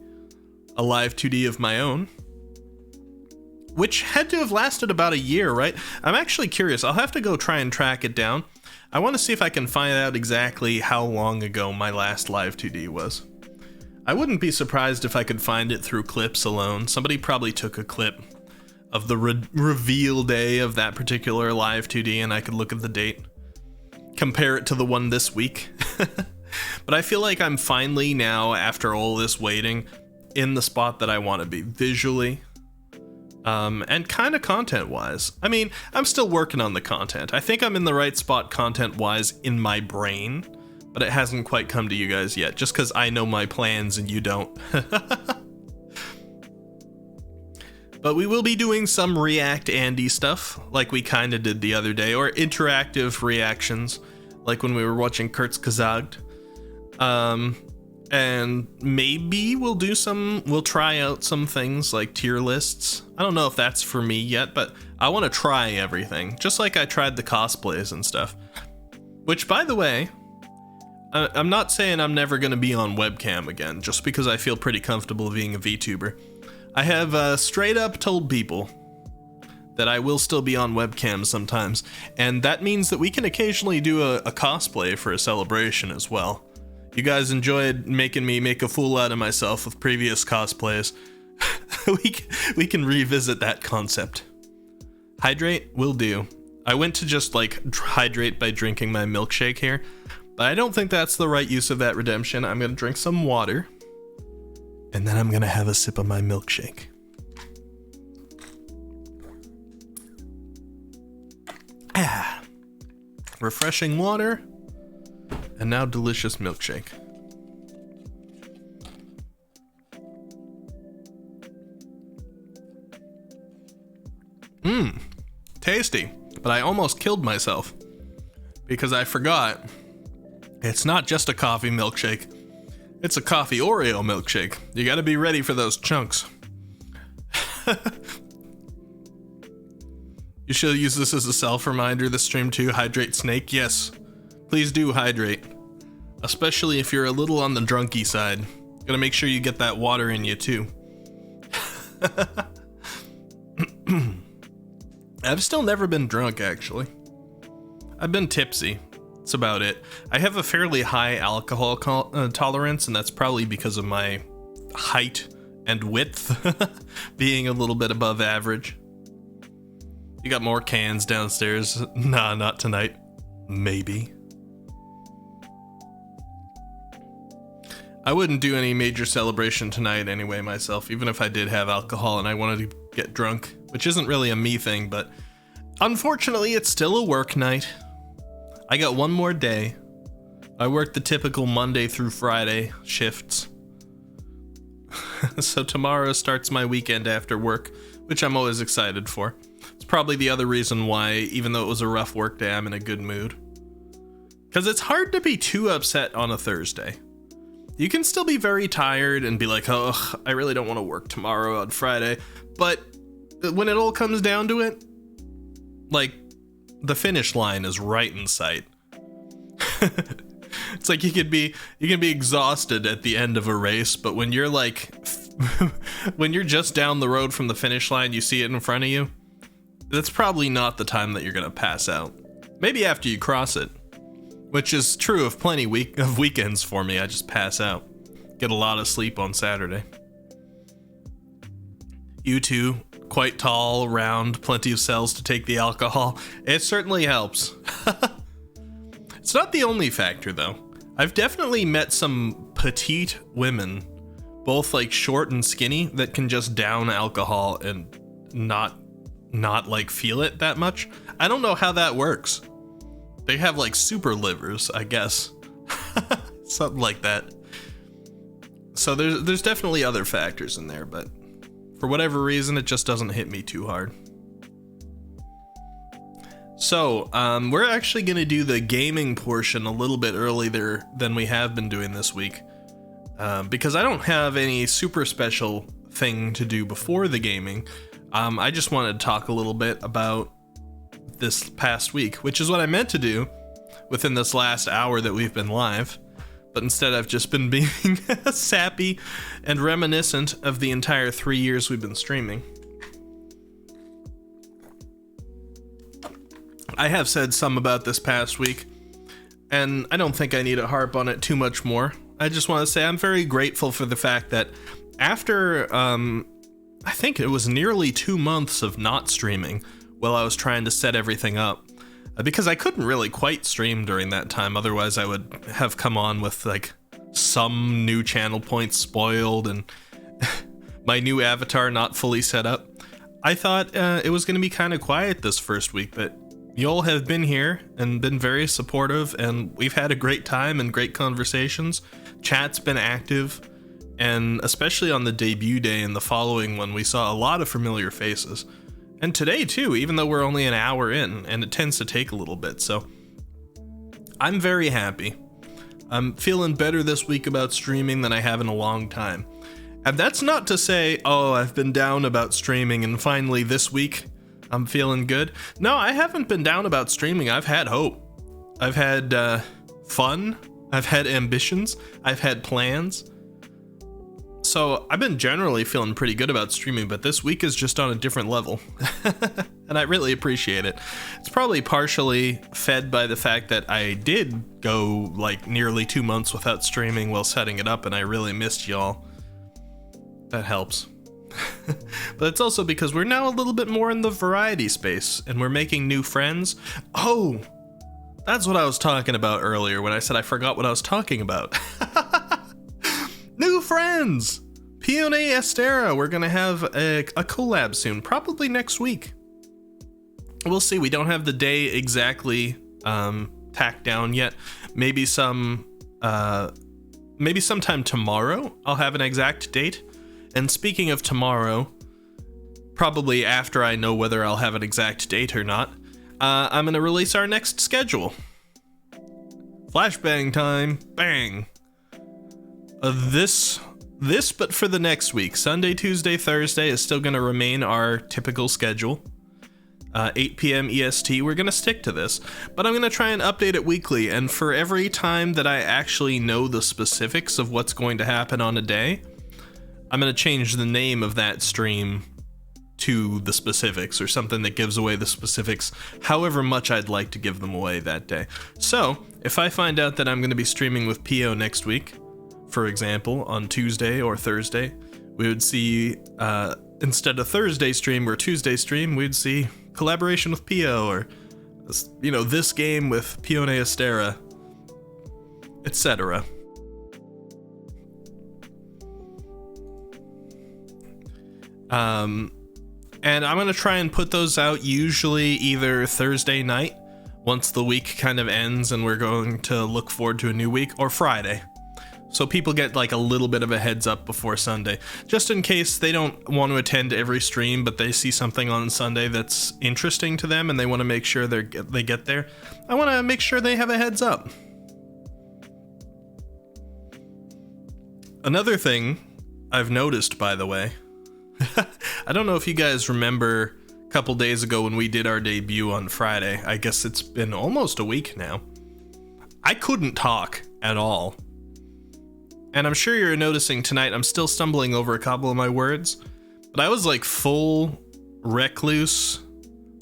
A: a live 2D of my own, which had to have lasted about a year, right? I'm actually curious. I'll have to go try and track it down. I want to see if I can find out exactly how long ago my last live 2D was. I wouldn't be surprised if I could find it through clips alone. Somebody probably took a clip of the reveal day of that particular live 2D and I could look at the date, compare it to the one this week. But I feel like I'm finally now, after all this waiting, in the spot that I want to be visually, and kind of content-wise. I mean, I'm still working on the content. I think I'm in the right spot content-wise in my brain, but it hasn't quite come to you guys yet, just because I know my plans and you don't. But we will be doing some React Andy stuff, like we kind of did the other day, or interactive reactions, like when we were watching Kurt's Kazagd. And maybe we'll try out some things like tier lists. I don't know if that's for me yet, but I want to try everything, just like I tried the cosplays and stuff. Which, by the way, I'm not saying I'm never going to be on webcam again, just because I feel pretty comfortable being a VTuber. I have straight up told people that I will still be on webcam sometimes, and that means that we can occasionally do a cosplay for a celebration as well. You guys enjoyed making me make a fool out of myself with previous cosplays. we can revisit that concept. Hydrate will do. I went to just like hydrate by drinking my milkshake here, but I don't think that's the right use of that redemption. I'm gonna drink some water, and then I'm gonna have a sip of my milkshake. Refreshing water, and now delicious milkshake. Tasty, but I almost killed myself because I forgot it's not just a coffee milkshake, it's a coffee Oreo milkshake. You gotta be ready for those chunks. You should use this as a self-reminder this stream too. Hydrate, Snake. Yes, please do hydrate. Especially if you're a little on the drunky side. Gotta make sure you get that water in you too. I've still never been drunk, actually. I've been tipsy. That's about it. I have a fairly high alcohol tolerance, and that's probably because of my height and width being a little bit above average. You got more cans downstairs. Nah, not tonight. Maybe. I wouldn't do any major celebration tonight anyway myself, even if I did have alcohol and I wanted to get drunk, which isn't really a me thing, but unfortunately it's still a work night. I got one more day. I work the typical Monday through Friday shifts. So tomorrow starts my weekend after work, which I'm always excited for. It's probably the other reason why, even though it was a rough work day, I'm in a good mood. Because it's hard to be too upset on a Thursday. You can still be very tired and be like, oh, I really don't want to work tomorrow on Friday. But when it all comes down to it, like, the finish line is right in sight. It's like you can be exhausted at the end of a race, but when you're like, when you're just down the road from the finish line, you see it in front of you, that's probably not the time that you're going to pass out. Maybe after you cross it. Which is true of plenty of weekends for me. I just pass out. Get a lot of sleep on Saturday. You two, quite tall, round, plenty of cells to take the alcohol. It certainly helps. It's not the only factor, though. I've definitely met some petite women, both like short and skinny, that can just down alcohol and not like feel it that much. I don't know how that works. They have like super livers, I guess. Something like that. So there's definitely other factors in there, but for whatever reason, it just doesn't hit me too hard. So, we're actually going to do the gaming portion a little bit earlier than we have been doing this week, because I don't have any super special thing to do before the gaming. I just wanted to talk a little bit about this past week, which is what I meant to do within this last hour that we've been live, but instead I've just been being sappy and reminiscent of the entire 3 years we've been streaming. I have said some about this past week, and I don't think I need to harp on it too much more. I just want to say I'm very grateful for the fact that after, I think it was nearly 2 months of not streaming while I was trying to set everything up, because I couldn't really quite stream during that time, otherwise I would have come on with like some new channel points spoiled and my new avatar not fully set up. I thought it was going to be kind of quiet this first week, but y'all have been here and been very supportive, and we've had a great time and great conversations. Chat's been active, and especially on the debut day and the following one, we saw a lot of familiar faces. And today too, even though we're only an hour in, and it tends to take a little bit, so I'm very happy. I'm feeling better this week about streaming than I have in a long time. And that's not to say, oh, I've been down about streaming and finally this week I'm feeling good. No, I haven't been down about streaming. I've had hope. I've had fun. I've had ambitions. I've had plans. So I've been generally feeling pretty good about streaming, but this week is just on a different level. And I really appreciate it. It's probably partially fed by the fact that I did go like nearly 2 months without streaming while setting it up, and I really missed y'all. That helps. But it's also because we're now a little bit more in the variety space and we're making new friends. Oh, that's what I was talking about earlier when I said I forgot what I was talking about. New friends! Pione Estera, we're gonna have a collab soon, probably next week. We'll see, we don't have the day exactly tacked down yet. Maybe sometime tomorrow I'll have an exact date. And speaking of tomorrow, probably after I know whether I'll have an exact date or not, I'm going to release our next schedule. Flashbang time. Bang. This, but for the next week. Sunday, Tuesday, Thursday is still going to remain our typical schedule. 8 p.m. EST, we're going to stick to this. But I'm going to try and update it weekly. And for every time that I actually know the specifics of what's going to happen on a day, I'm going to change the name of that stream to the specifics, or something that gives away the specifics however much I'd like to give them away that day. So, if I find out that I'm going to be streaming with Pio next week, for example, on Tuesday or Thursday, we would see, instead of Thursday stream or Tuesday stream, we'd see collaboration with Pio, or, you know, this game with Pione Estera, etc. And I'm going to try and put those out usually either Thursday night, once the week kind of ends and we're going to look forward to a new week, or Friday. So people get like a little bit of a heads up before Sunday, just in case they don't want to attend every stream, but they see something on Sunday that's interesting to them and they want to make sure they get there. I want to make sure they have a heads up. Another thing I've noticed, by the way, I don't know if you guys remember a couple days ago when we did our debut on Friday. I guess it's been almost a week now. I couldn't talk at all. And I'm sure you're noticing tonight I'm still stumbling over a couple of my words. But I was like full recluse,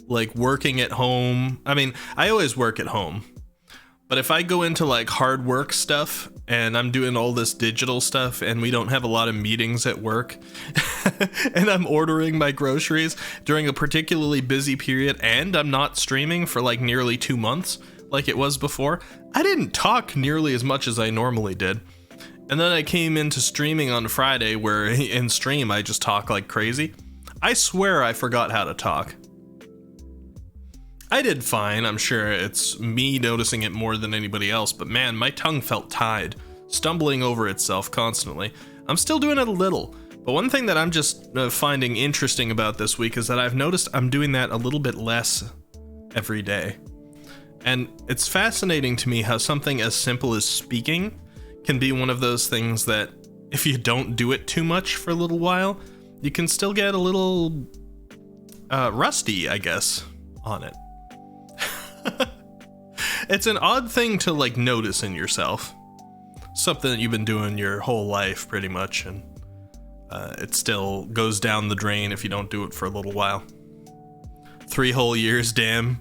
A: like working at home. I mean, I always work at home. But if I go into like hard work stuff and I'm doing all this digital stuff and we don't have a lot of meetings at work and I'm ordering my groceries during a particularly busy period and I'm not streaming for like nearly 2 months like it was before, I didn't talk nearly as much as I normally did. And then I came into streaming on Friday where in stream I just talk like crazy. I swear I forgot how to talk. I did fine, I'm sure it's me noticing it more than anybody else, but man, my tongue felt tied, stumbling over itself constantly. I'm still doing it a little. But one thing that I'm just finding interesting about this week is that I've noticed I'm doing that a little bit less every day. And it's fascinating to me how something as simple as speaking can be one of those things that if you don't do it too much for a little while, you can still get a little rusty, I guess, on it. It's an odd thing to like notice in yourself. Something that you've been doing your whole life pretty much, and it still goes down the drain if you don't do it for a little while. 3 whole years, damn.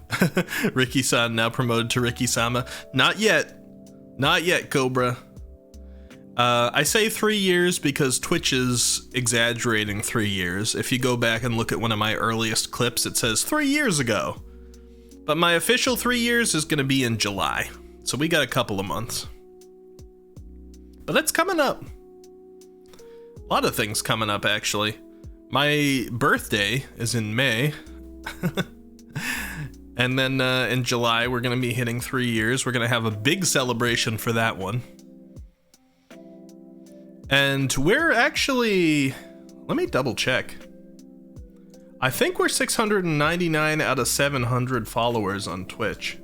A: Ricky-san now promoted to Ricky-sama. Not yet. Not yet, Cobra. I say 3 years because Twitch is exaggerating 3 years. If you go back and look at one of my earliest clips, it says 3 years ago. But my official 3 years is going to be in July. So we got a couple of months. But that's coming up. A lot of things coming up, actually. My birthday is in May. And then in July, we're going to be hitting 3 years. We're going to have a big celebration for that one. And we're actually... Let me double check. I think we're 699 out of 700 followers on Twitch.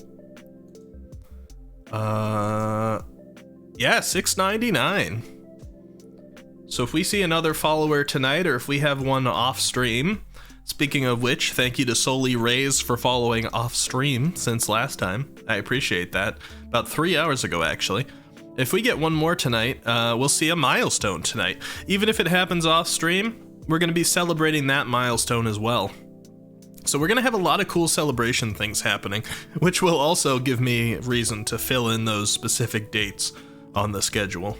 A: Yeah, 699. So if we see another follower tonight, or if we have one off stream, speaking of which, thank you to Soli Rays for following off stream since last time. I appreciate that. About 3 hours ago, actually. If we get one more tonight, we'll see a milestone tonight. Even if it happens off stream, we're going to be celebrating that milestone as well. So we're going to have a lot of cool celebration things happening, which will also give me reason to fill in those specific dates on the schedule.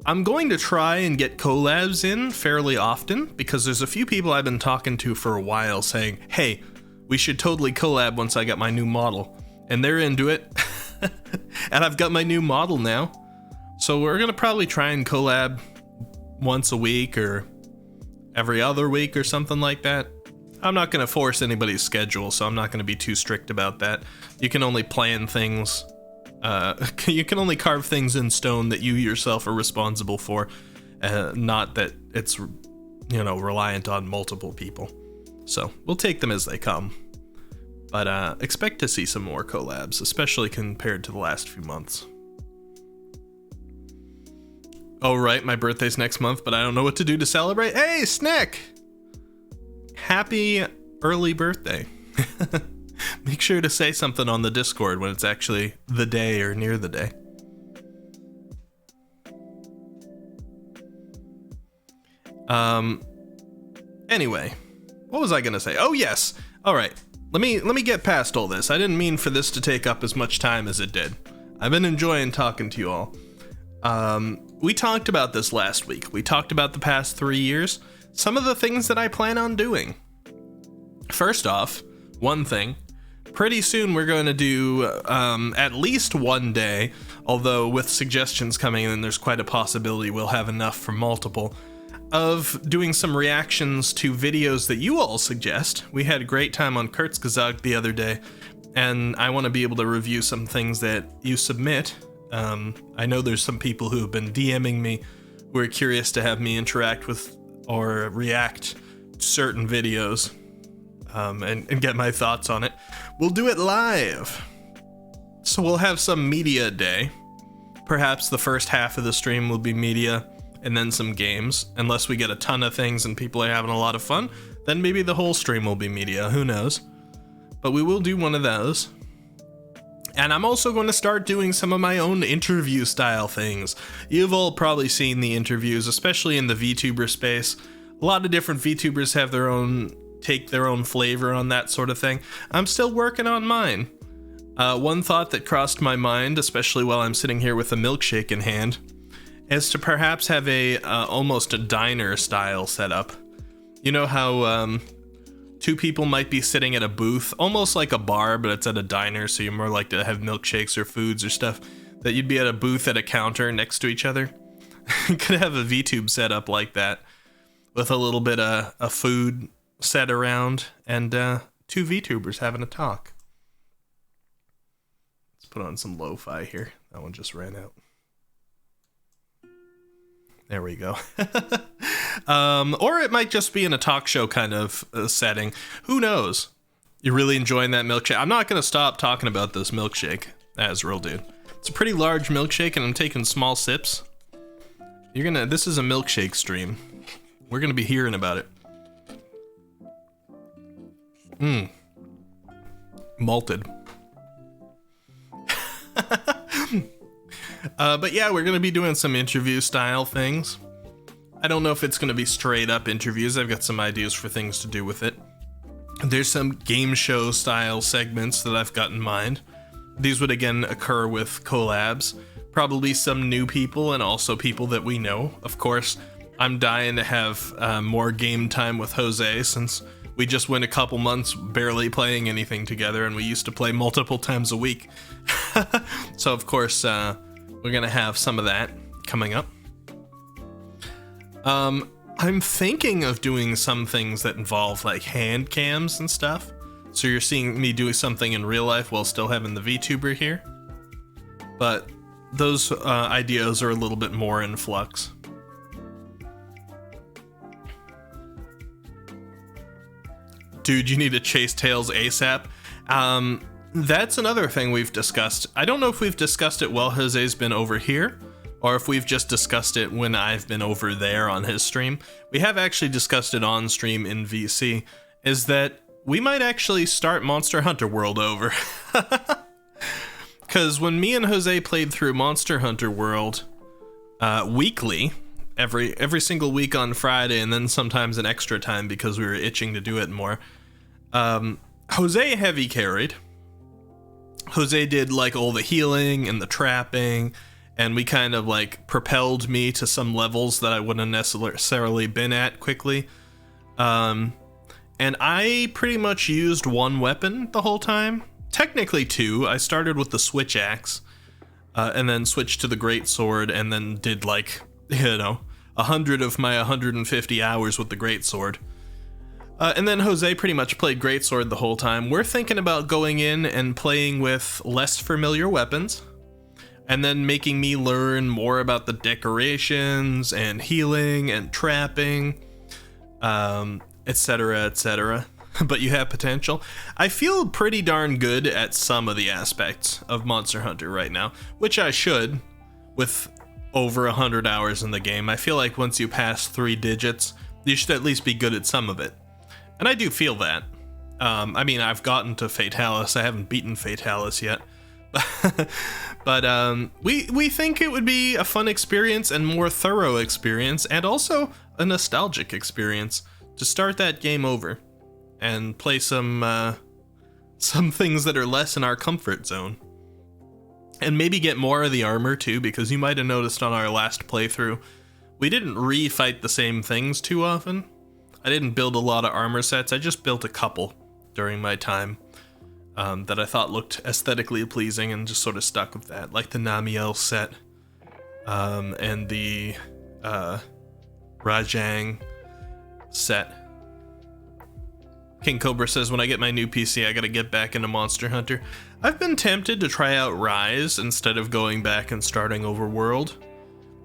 A: I'm going to try and get collabs in fairly often, because there's a few people I've been talking to for a while saying, hey, we should totally collab once I get my new model. And they're into it. And I've got my new model now. So we're going to probably try and collab once a week or every other week or something like that. I'm not going to force anybody's schedule, so I'm not going to be too strict about that. You can only plan things. You can only carve things in stone that you yourself are responsible for, not that it's, reliant on multiple people. So we'll take them as they come. But expect to see some more collabs, especially compared to the last few months. Oh, right, my birthday's next month, but I don't know what to do to celebrate. Hey, Snick! Happy early birthday. Make sure to say something on the Discord when it's actually the day or near the day. Anyway, what was I gonna say? Oh, yes. All right. Let me get past all this. I didn't mean for this to take up as much time as it did. I've been enjoying talking to you all. We talked about this last week. We talked about the past 3 years. Some of the things that I plan on doing. First off, one thing. Pretty soon we're going to do at least one day, although with suggestions coming in, there's quite a possibility we'll have enough for multiple, of doing some reactions to videos that you all suggest. We had a great time on Kurzgesagt the other day, and I want to be able to review some things that you submit. I know there's some people who have been DMing me who are curious to have me interact with or react to certain videos and get my thoughts on it. We'll do it live. So we'll have some media day. Perhaps the first half of the stream will be media, and then some games. Unless we get a ton of things and people are having a lot of fun, then maybe the whole stream will be media, who knows. But we will do one of those. And I'm also going to start doing some of my own interview style things. You've all probably seen the interviews, especially in the VTuber space. A lot of different VTubers have their own flavor on that sort of thing. I'm still working on mine. One thought that crossed my mind, especially while I'm sitting here with a milkshake in hand, is to perhaps have almost a diner style setup. You know how two people might be sitting at a booth, almost like a bar, but it's at a diner, so you're more likely to have milkshakes or foods or stuff, that you'd be at a booth at a counter next to each other. You could have a VTube setup like that, with a little bit of food set around, and two VTubers having a talk. Let's put on some lo-fi here. That one just ran out. There we go. Or it might just be in a talk show kind of setting. Who knows? You're really enjoying that milkshake. I'm not going to stop talking about this milkshake, Azrael, dude. It's a pretty large milkshake, and I'm taking small sips. This is a milkshake stream. We're going to be hearing about it. Malted. But yeah, we're going to be doing some interview style things. I don't know if it's going to be straight up interviews. I've got some ideas for things to do with it. There's some game show style segments that I've got in mind. These would again occur with collabs. Probably some new people and also people that we know. Of course, I'm dying to have more game time with Jose, since we just went a couple months barely playing anything together, and we used to play multiple times a week. So of course, we're gonna have some of that coming up. I'm thinking of doing some things that involve like hand cams and stuff. So you're seeing me doing something in real life while still having the VTuber here. But those ideas are a little bit more in flux. Dude, you need to chase tails ASAP. That's another thing we've discussed. I don't know if we've discussed it while Jose's been over here, or if we've just discussed it when I've been over there on his stream. We have actually discussed it on stream in VC, is that we might actually start Monster Hunter World over. Because when me and Jose played through Monster Hunter World weekly, every single week on Friday, and then sometimes an extra time because we were itching to do it more, Jose heavy carried. Jose did like all the healing and the trapping, and we kind of like propelled me to some levels that I wouldn't necessarily been at quickly. And I pretty much used one weapon the whole time. Technically two. I started with the switch axe, and then switched to the great sword, and then did like, 100 of my 150 hours with the great sword. And then Jose pretty much played greatsword the whole time. We're thinking about going in and playing with less familiar weapons, and then making me learn more about the decorations and healing and trapping, etc., etc. But you have potential. I feel pretty darn good at some of the aspects of Monster Hunter right now, which I should, with over 100 hours in the game. I feel like once you pass 3 digits, you should at least be good at some of it. And I do feel that. I mean, I've gotten to Fatalis. I haven't beaten Fatalis yet. But we think it would be a fun experience and more thorough experience, and also a nostalgic experience to start that game over and play some things that are less in our comfort zone. And maybe get more of the armor too, because you might have noticed on our last playthrough, we didn't re-fight the same things too often. I didn't build a lot of armor sets, I just built a couple during my time that I thought looked aesthetically pleasing and just sort of stuck with that, like the Namiel set and the Rajang set. King Cobra says, when I get my new PC, I gotta get back into Monster Hunter. I've been tempted to try out Rise instead of going back and starting over World,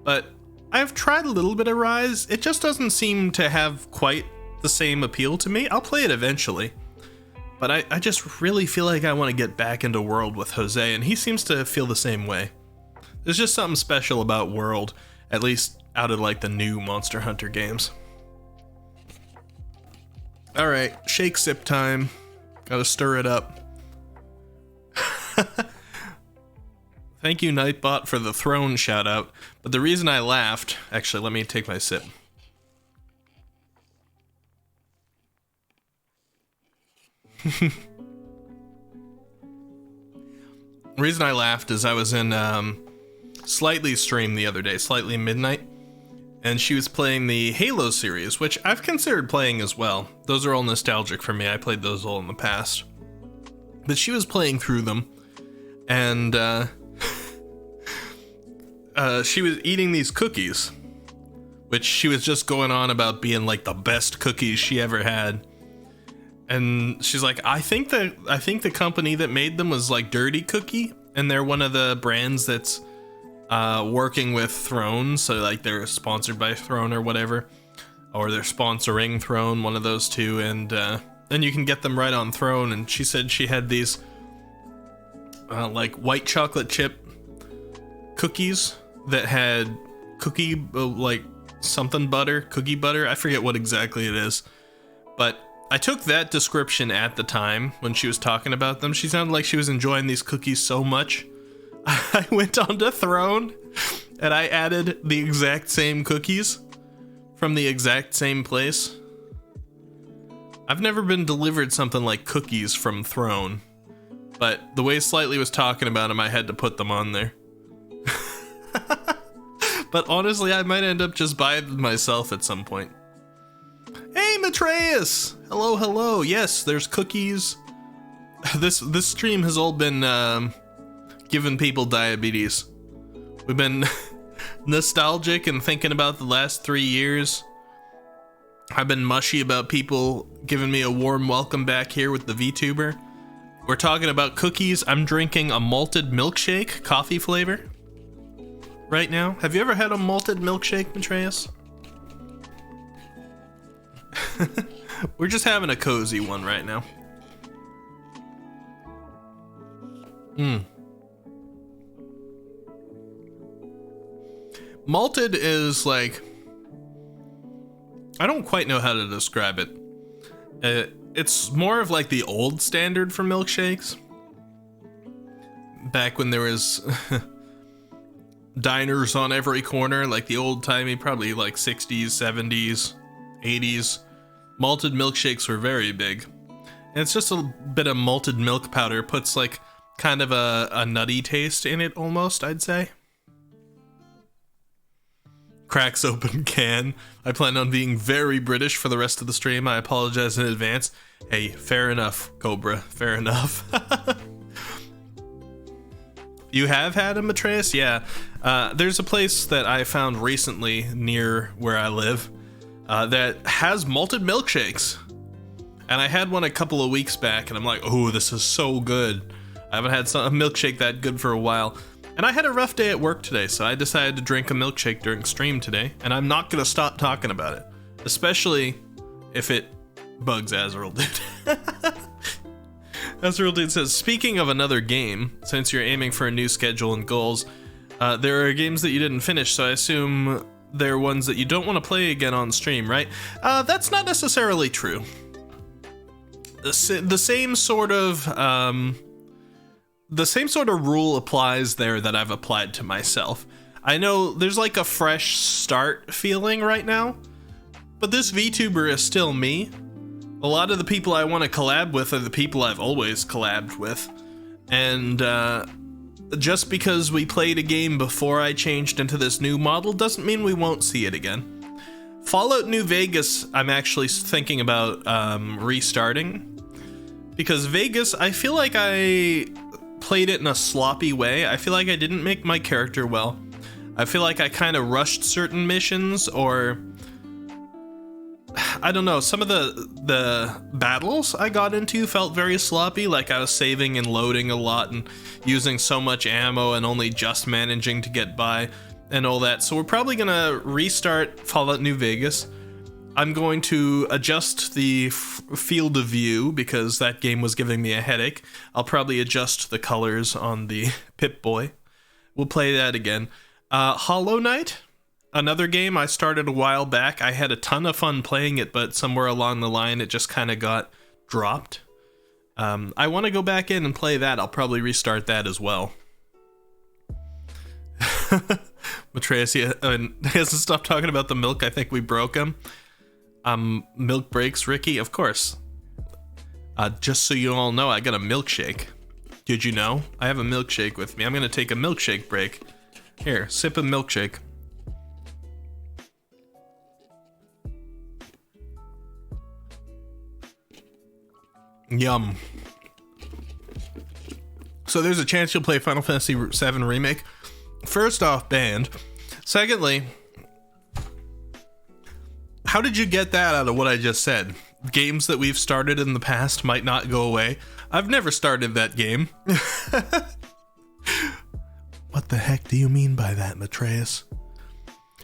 A: but I've tried a little bit of Rise. It just doesn't seem to have quite the same appeal to me. I'll play it eventually, but I just really feel like I want to get back into World with Jose, and he seems to feel the same way. There's just something special about World, at least out of like the new Monster Hunter games. Alright, shake sip time. Gotta stir it up. Thank you, Nightbot, for the throne shout out. But the reason I laughed, actually, let me take my sip. The reason I laughed is I was in Slightly's stream the other day, Slightly Midnight, and she was playing the Halo series, which I've considered playing as well. Those are all nostalgic for me. I played those all in the past. But she was playing through them, and she was eating these cookies, which she was just going on about being like the best cookies she ever had. And she's like, I think the company that made them was like Dirty Cookie, and they're one of the brands that's working with Throne, so like they're sponsored by Throne or whatever, or they're sponsoring Throne, one of those two, and you can get them right on Throne. And she said she had these like white chocolate chip cookies that had cookie like something butter, cookie butter, I forget what exactly it is, but I took that description at the time when she was talking about them. She sounded like she was enjoying these cookies so much. I went onto Throne and I added the exact same cookies from the exact same place. I've never been delivered something like cookies from Throne, but the way Slightly was talking about them, I had to put them on there. But honestly, I might end up just buying them myself at some point. Hey, Matreus! Hello, hello. Yes, there's cookies. This stream has all been giving people diabetes. We've been nostalgic and thinking about the last 3 years. I've been mushy about people giving me a warm welcome back here with the VTuber. We're talking about cookies. I'm drinking a malted milkshake, coffee flavor, right now. Have you ever had a malted milkshake, Matreus? We're just having a cozy one right now. Malted is like, I don't quite know how to describe it. It's more of like the old standard for milkshakes. Back when there was diners on every corner, like the old timey, probably like 60s, 70s, 80s. Malted milkshakes were very big. And it's just a bit of malted milk powder, puts like kind of a nutty taste in it almost, I'd say. Cracks open can. I plan on being very British for the rest of the stream. I apologize in advance. Hey, fair enough, Cobra. Fair enough. You have had a Matreus? Yeah. There's a place that I found recently near where I live that has malted milkshakes. And I had one a couple of weeks back, and I'm like, oh, this is so good. I haven't had a milkshake that good for a while. And I had a rough day at work today, so I decided to drink a milkshake during stream today, and I'm not going to stop talking about it. Especially if it bugs Azrael Dude. Azrael Dude says, speaking of another game, since you're aiming for a new schedule and goals, there are games that you didn't finish, so I assume they're ones that you don't want to play again on stream, right? That's not necessarily true. The same sort of rule applies there that I've applied to myself. I know there's like a fresh start feeling right now, but this VTuber is still me. A lot of the people I want to collab with are the people I've always collabed with, and just because we played a game before I changed into this new model doesn't mean we won't see it again. Fallout New Vegas, I'm actually thinking about restarting, because Vegas, I feel like I played it in a sloppy way. I feel like I didn't make my character well. I feel like I kind of rushed certain missions, or I don't know, some of the battles I got into felt very sloppy, like I was saving and loading a lot and using so much ammo and only just managing to get by and all that. So we're probably gonna restart Fallout New Vegas. I'm going to adjust the field of view because that game was giving me a headache. I'll probably adjust the colors on the Pip-Boy. We'll play that again. Hollow Knight, another game I started a while back. I had a ton of fun playing it, but somewhere along the line it just kind of got dropped. I want to go back in and play that. I'll probably restart that as well. Matreus, he hasn't stopped talking about the milk. I think we broke him. Milk breaks, Ricky? Of course. Just so you all know, I got a milkshake. Did you know? I have a milkshake with me. I'm gonna take a milkshake break. Here, sip a milkshake. Yum. So there's a chance you'll play Final Fantasy VII Remake. First off, banned. Secondly, how did you get that out of what I just said? Games that we've started in the past might not go away. I've never started that game. What the heck do you mean by that, Matreus?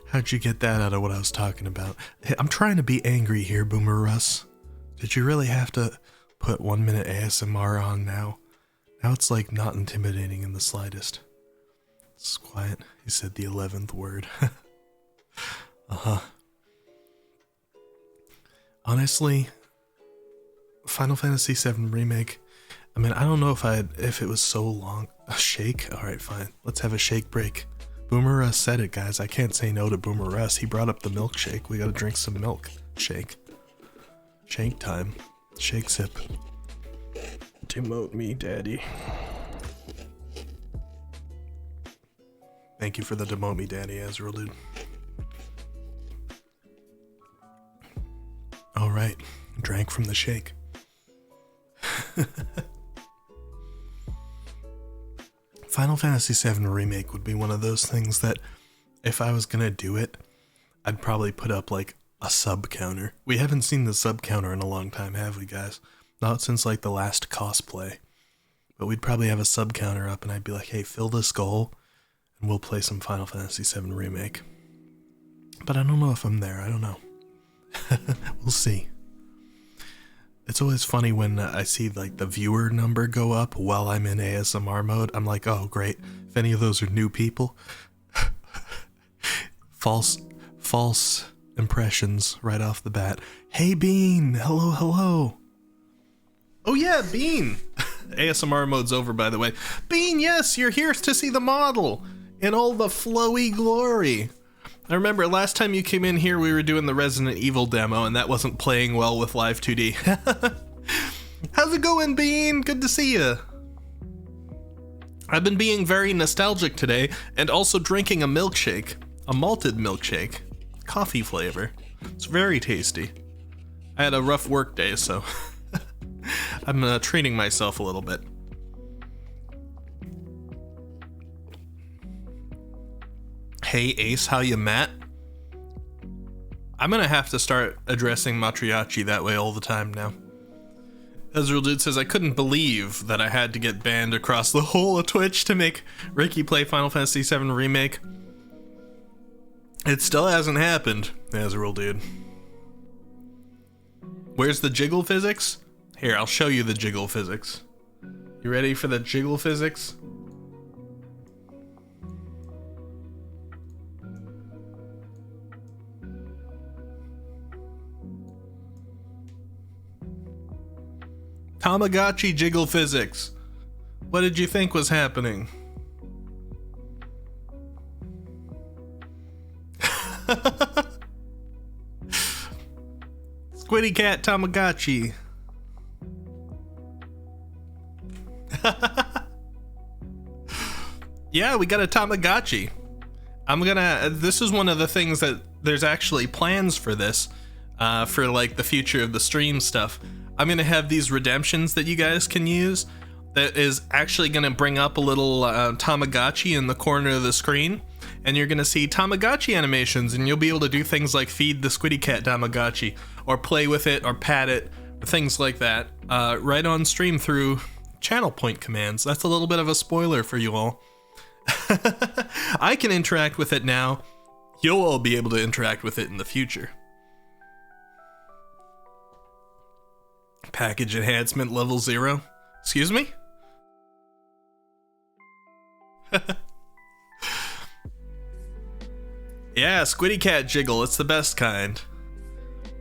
A: How'd you get that out of what I was talking about? Hey, I'm trying to be angry here, Boomer Russ. Did you really have to put 1 minute ASMR on now? Now it's like not intimidating in the slightest. It's quiet. He said the 11th word. Honestly, Final Fantasy VII Remake, I mean, I don't know if it was so long. A shake? Alright, fine. Let's have a shake break. Boomer Russ said it, guys. I can't say no to Boomer Russ. He brought up the milkshake. We gotta drink some milk. Shake. Shake time. Shake sip. Demote me, daddy. Thank you for the demote me, daddy, Azrael, dude. Alright. Drank from the shake. Final Fantasy VII Remake would be one of those things that if I was gonna do it, I'd probably put up like a sub counter. We haven't seen the sub counter in a long time, have we, guys? Not since like the last cosplay. But we'd probably have a sub counter up and I'd be like, hey, fill this goal and we'll play some Final Fantasy VII Remake. But I don't know if I'm there. I don't know. We'll see. It's always funny when I see like the viewer number go up while I'm in ASMR mode. I'm like, oh great, if any of those are new people, false impressions right off the bat. Hey Bean, hello. Oh yeah, Bean. ASMR mode's over, by the way. Bean, yes, you're here to see the model in all the flowy glory. I remember last time you came in here, we were doing the Resident Evil demo, and that wasn't playing well with Live 2D. How's it going, Bean? Good to see you. I've been being very nostalgic today, and also drinking a milkshake. A malted milkshake. Coffee flavor. It's very tasty. I had a rough work day, so I'm treating myself a little bit. Hey Ace, how you, Matt? I'm gonna have to start addressing Matriarchi that way all the time now. Ezreal Dude says, I couldn't believe that I had to get banned across the whole of Twitch to make Ricky play Final Fantasy VII Remake. It still hasn't happened, Ezreal Dude. Where's the jiggle physics? Here, I'll show you the jiggle physics. You ready for the jiggle physics? Tamagotchi jiggle physics. What did you think was happening? Squiddy Cat Tamagotchi. Yeah, we got a Tamagotchi. This is one of the things that there's actually plans for this, for like the future of the stream stuff. I'm gonna have these redemptions that you guys can use that is actually gonna bring up a little Tamagotchi in the corner of the screen, and you're gonna see Tamagotchi animations, and you'll be able to do things like feed the Squiddy Cat Tamagotchi, or play with it, or pat it, or things like that, right on stream through channel point commands. That's a little bit of a spoiler for you all. I can interact with it now. You'll all be able to interact with it in the future. Package enhancement level 0. Excuse me? Yeah, Squiddy Cat Jiggle, it's the best kind.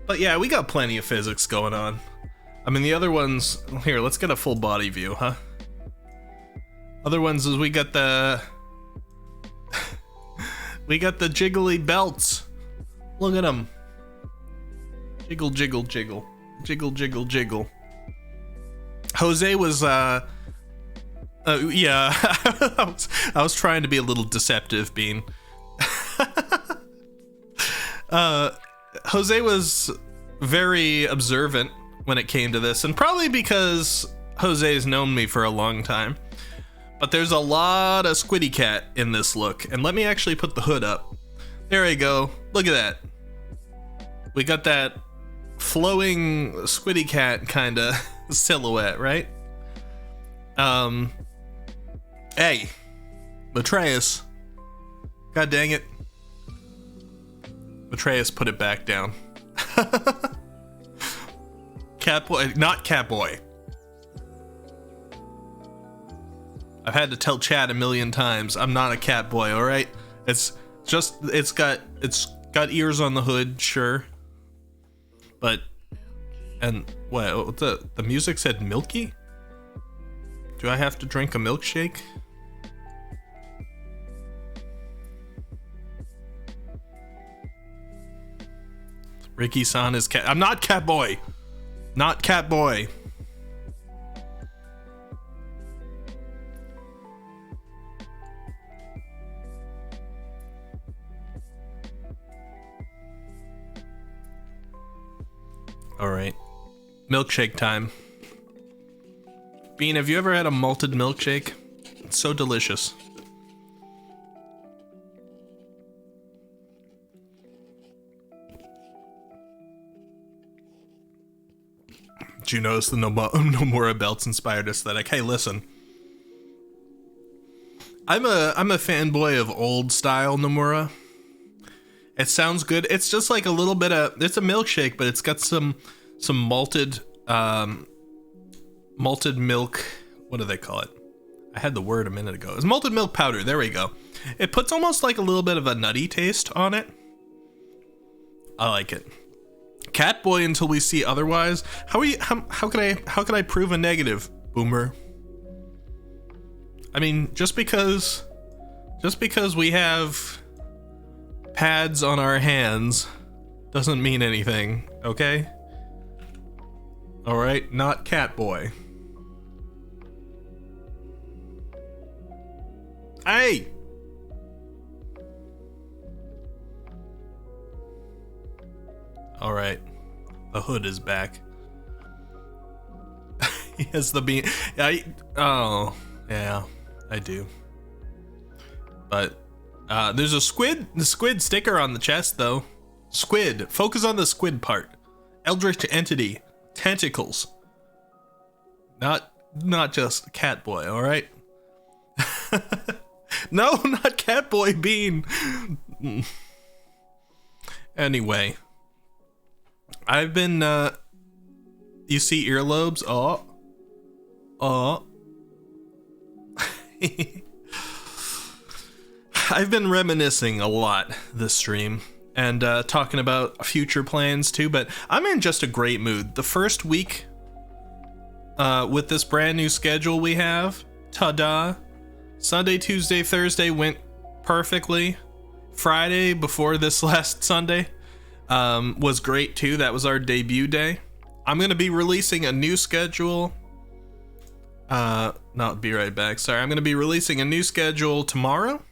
A: But yeah, we got plenty of physics going on. I mean, the other ones... Here, let's get a full body view, huh? Other ones is we got the... we got the jiggly belts. Look at them. Jiggle, jiggle, jiggle. Jiggle, jiggle, jiggle. Jose was, yeah, I was trying to be a little deceptive, Bean. Jose was very observant when it came to this, and probably because Jose's known me for a long time. But there's a lot of Squiddy Cat in this look, and let me actually put the hood up. There we go. Look at that. We got that flowing Squiddy Cat kind of silhouette, right? Hey, Matreus. God dang it. Matreus, put it back down. Catboy, not Catboy. I've had to tell Chad a million times, I'm not a Catboy, alright? It's got ears on the hood, sure. But, and, what, the music said milky? Do I have to drink a milkshake? Ricky-san is cat. I'm not Catboy. Not Catboy. All right, milkshake time. Bean, have you ever had a malted milkshake? It's so delicious. Did you notice the Nomura belts inspired aesthetic? Hey, listen. I'm a fanboy of old style Nomura. It sounds good. It's just like a little bit of, it's a milkshake, but it's got some malted milk. What do they call it? I had the word a minute ago. It's malted milk powder. There we go. It puts almost like a little bit of a nutty taste on it. I like it. Catboy until we see otherwise. How could I prove a negative, Boomer? I mean, just because we have pads on our hands doesn't mean anything, okay? All right, not Catboy. Hey! All right, the hood is back. He has the bean. Oh, yeah, I do. But there's a squid sticker on the chest though. Squid. Focus on the squid part. Eldritch entity. Tentacles. Not just Catboy. All right. No, not Catboy Bean. Anyway, I've been. You see earlobes? Oh. I've been reminiscing a lot this stream and talking about future plans too, but I'm in just a great mood. The first week with this brand new schedule we have, ta-da, Sunday, Tuesday, Thursday went perfectly. Friday before this last Sunday was great too. That was our debut day. I'm going to be releasing a new schedule. Not be right back. Sorry, I'm going to be releasing a new schedule tomorrow.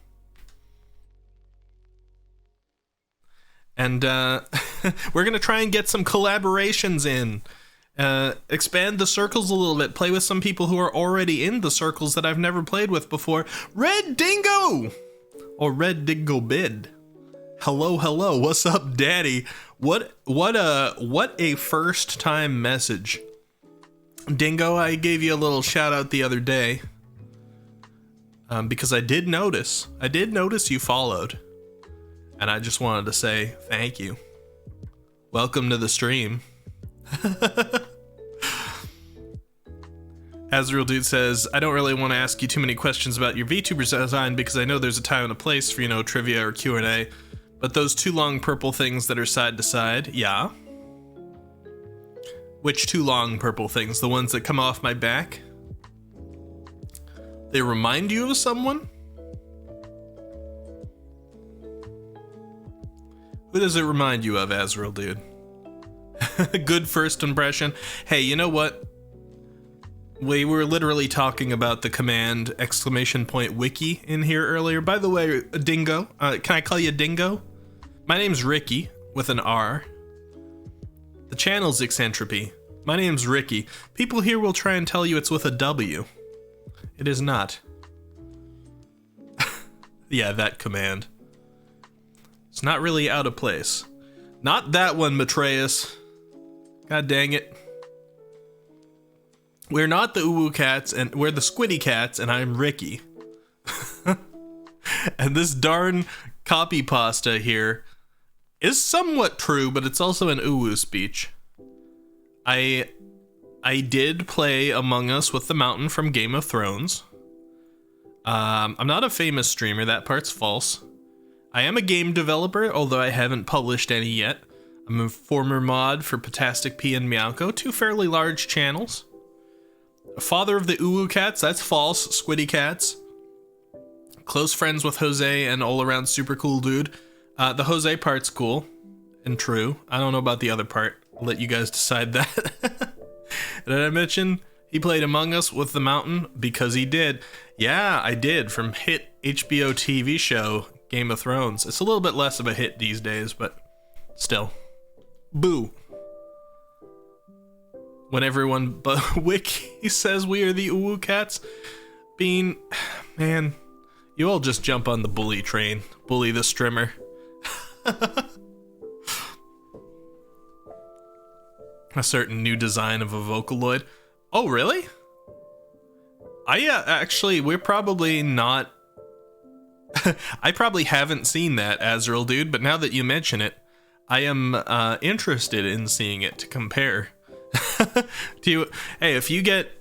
A: And we're going to try and get some collaborations in. Expand the circles a little bit. Play with some people who are already in the circles that I've never played with before. Red Dingo! Or Red Dingo Bid. Hello. What's up, Daddy? What a first time message. Dingo, I gave you a little shout out the other day. Because I did notice you followed. And I just wanted to say thank you. Welcome to the stream. Azrael Dude says, I don't really want to ask you too many questions about your VTuber design because I know there's a time and a place for, trivia or Q&A. But those two long purple things that are side to side, yeah. Which two long purple things? The ones that come off my back? They remind you of someone? Who does it remind you of, Azrael Dude? Good first impression. Hey, you know what? We were literally talking about the command ! Wiki in here earlier. By the way, Dingo, can I call you Dingo? My name's Ricky, with an R. The channel's Eccentropy. My name's Ricky. People here will try and tell you it's with a W. It is not. Yeah, that command. It's not really out of place. Not that one, Matreus. God dang it. We're not the Uwu Cats, and we're the Squiddy Cats, and I'm Ricky. And this darn copy pasta here is somewhat true, but it's also an uwu speech. I did play Among Us with the Mountain from Game of Thrones. I'm not a famous streamer, that part's false. I am a game developer, although I haven't published any yet. I'm a former mod for Potastic P and Meowko, two fairly large channels. Father of the Uwu Cats, that's false. Squiddy Cats. Close friends with Jose and all around super cool dude. The Jose part's cool and true. I don't know about the other part. I'll let you guys decide that. Did I mention he played Among Us with the Mountain? Because he did. Yeah, I did, from hit HBO TV show Game of Thrones. It's a little bit less of a hit these days, but still. Boo. When everyone but Wiki says we are the Uwu Cats, Bean, man, you all just jump on the bully train. Bully the streamer. A certain new design of a Vocaloid. Oh, really? Actually, we're probably not... I probably haven't seen that, Azrael dude, but now that you mention it, I am interested in seeing it to compare. Hey, if you get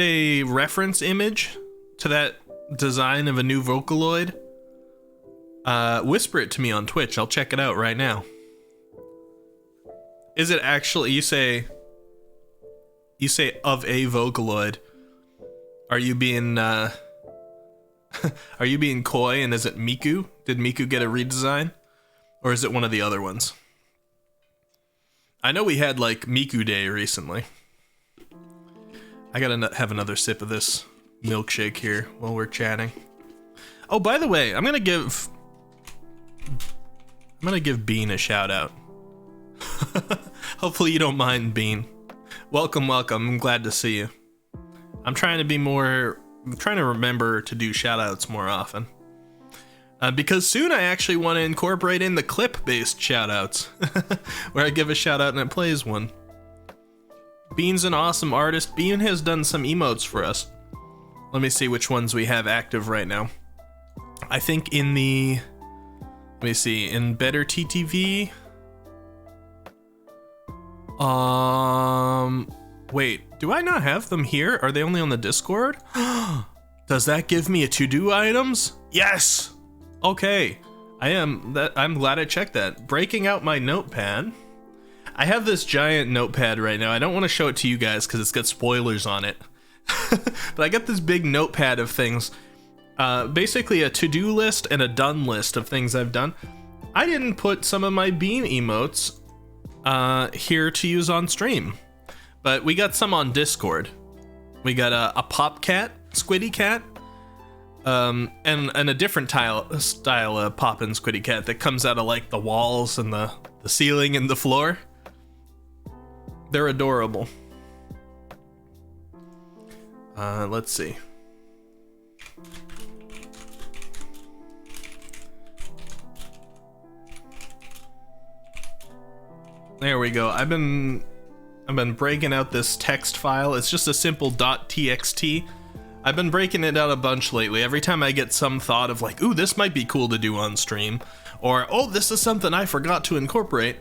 A: a reference image to that design of a new Vocaloid, whisper it to me on Twitch. I'll check it out right now. Is it actually, you say of a Vocaloid? Are you being are you being coy, and is it Miku? Did Miku get a redesign? Or is it one of the other ones? I know we had like Miku Day recently. I gotta have another sip of this milkshake here while we're chatting. Oh, by the way, I'm gonna give Bean a shout out. Hopefully you don't mind, Bean. Welcome. I'm glad to see you. I'm trying to remember to do shout outs more often. Because soon I actually want to incorporate in the clip-based shout outs, where I give a shout out and it plays one. Bean's an awesome artist. Bean has done some emotes for us. Let me see which ones we have active right now. I think in Better TTV. Wait, do I not have them here? Are they only on the Discord? Does that give me a to-do items? Yes! Okay, I'm glad I checked that. Breaking out my notepad. I have this giant notepad right now. I don't want to show it to you guys because it's got spoilers on it. But I got this big notepad of things. Basically a to-do list and a done list of things I've done. I didn't put some of my Bean emotes here to use on stream. But we got some on Discord. We got a pop cat, Squiddy cat. And a different style of poppin' Squiddy cat that comes out of like the walls and the ceiling and the floor. They're adorable. Let's see. There we go. I've been breaking out this text file. It's just a simple .txt. I've been breaking it out a bunch lately. Every time I get some thought of like, ooh, this might be cool to do on stream, or oh, this is something I forgot to incorporate,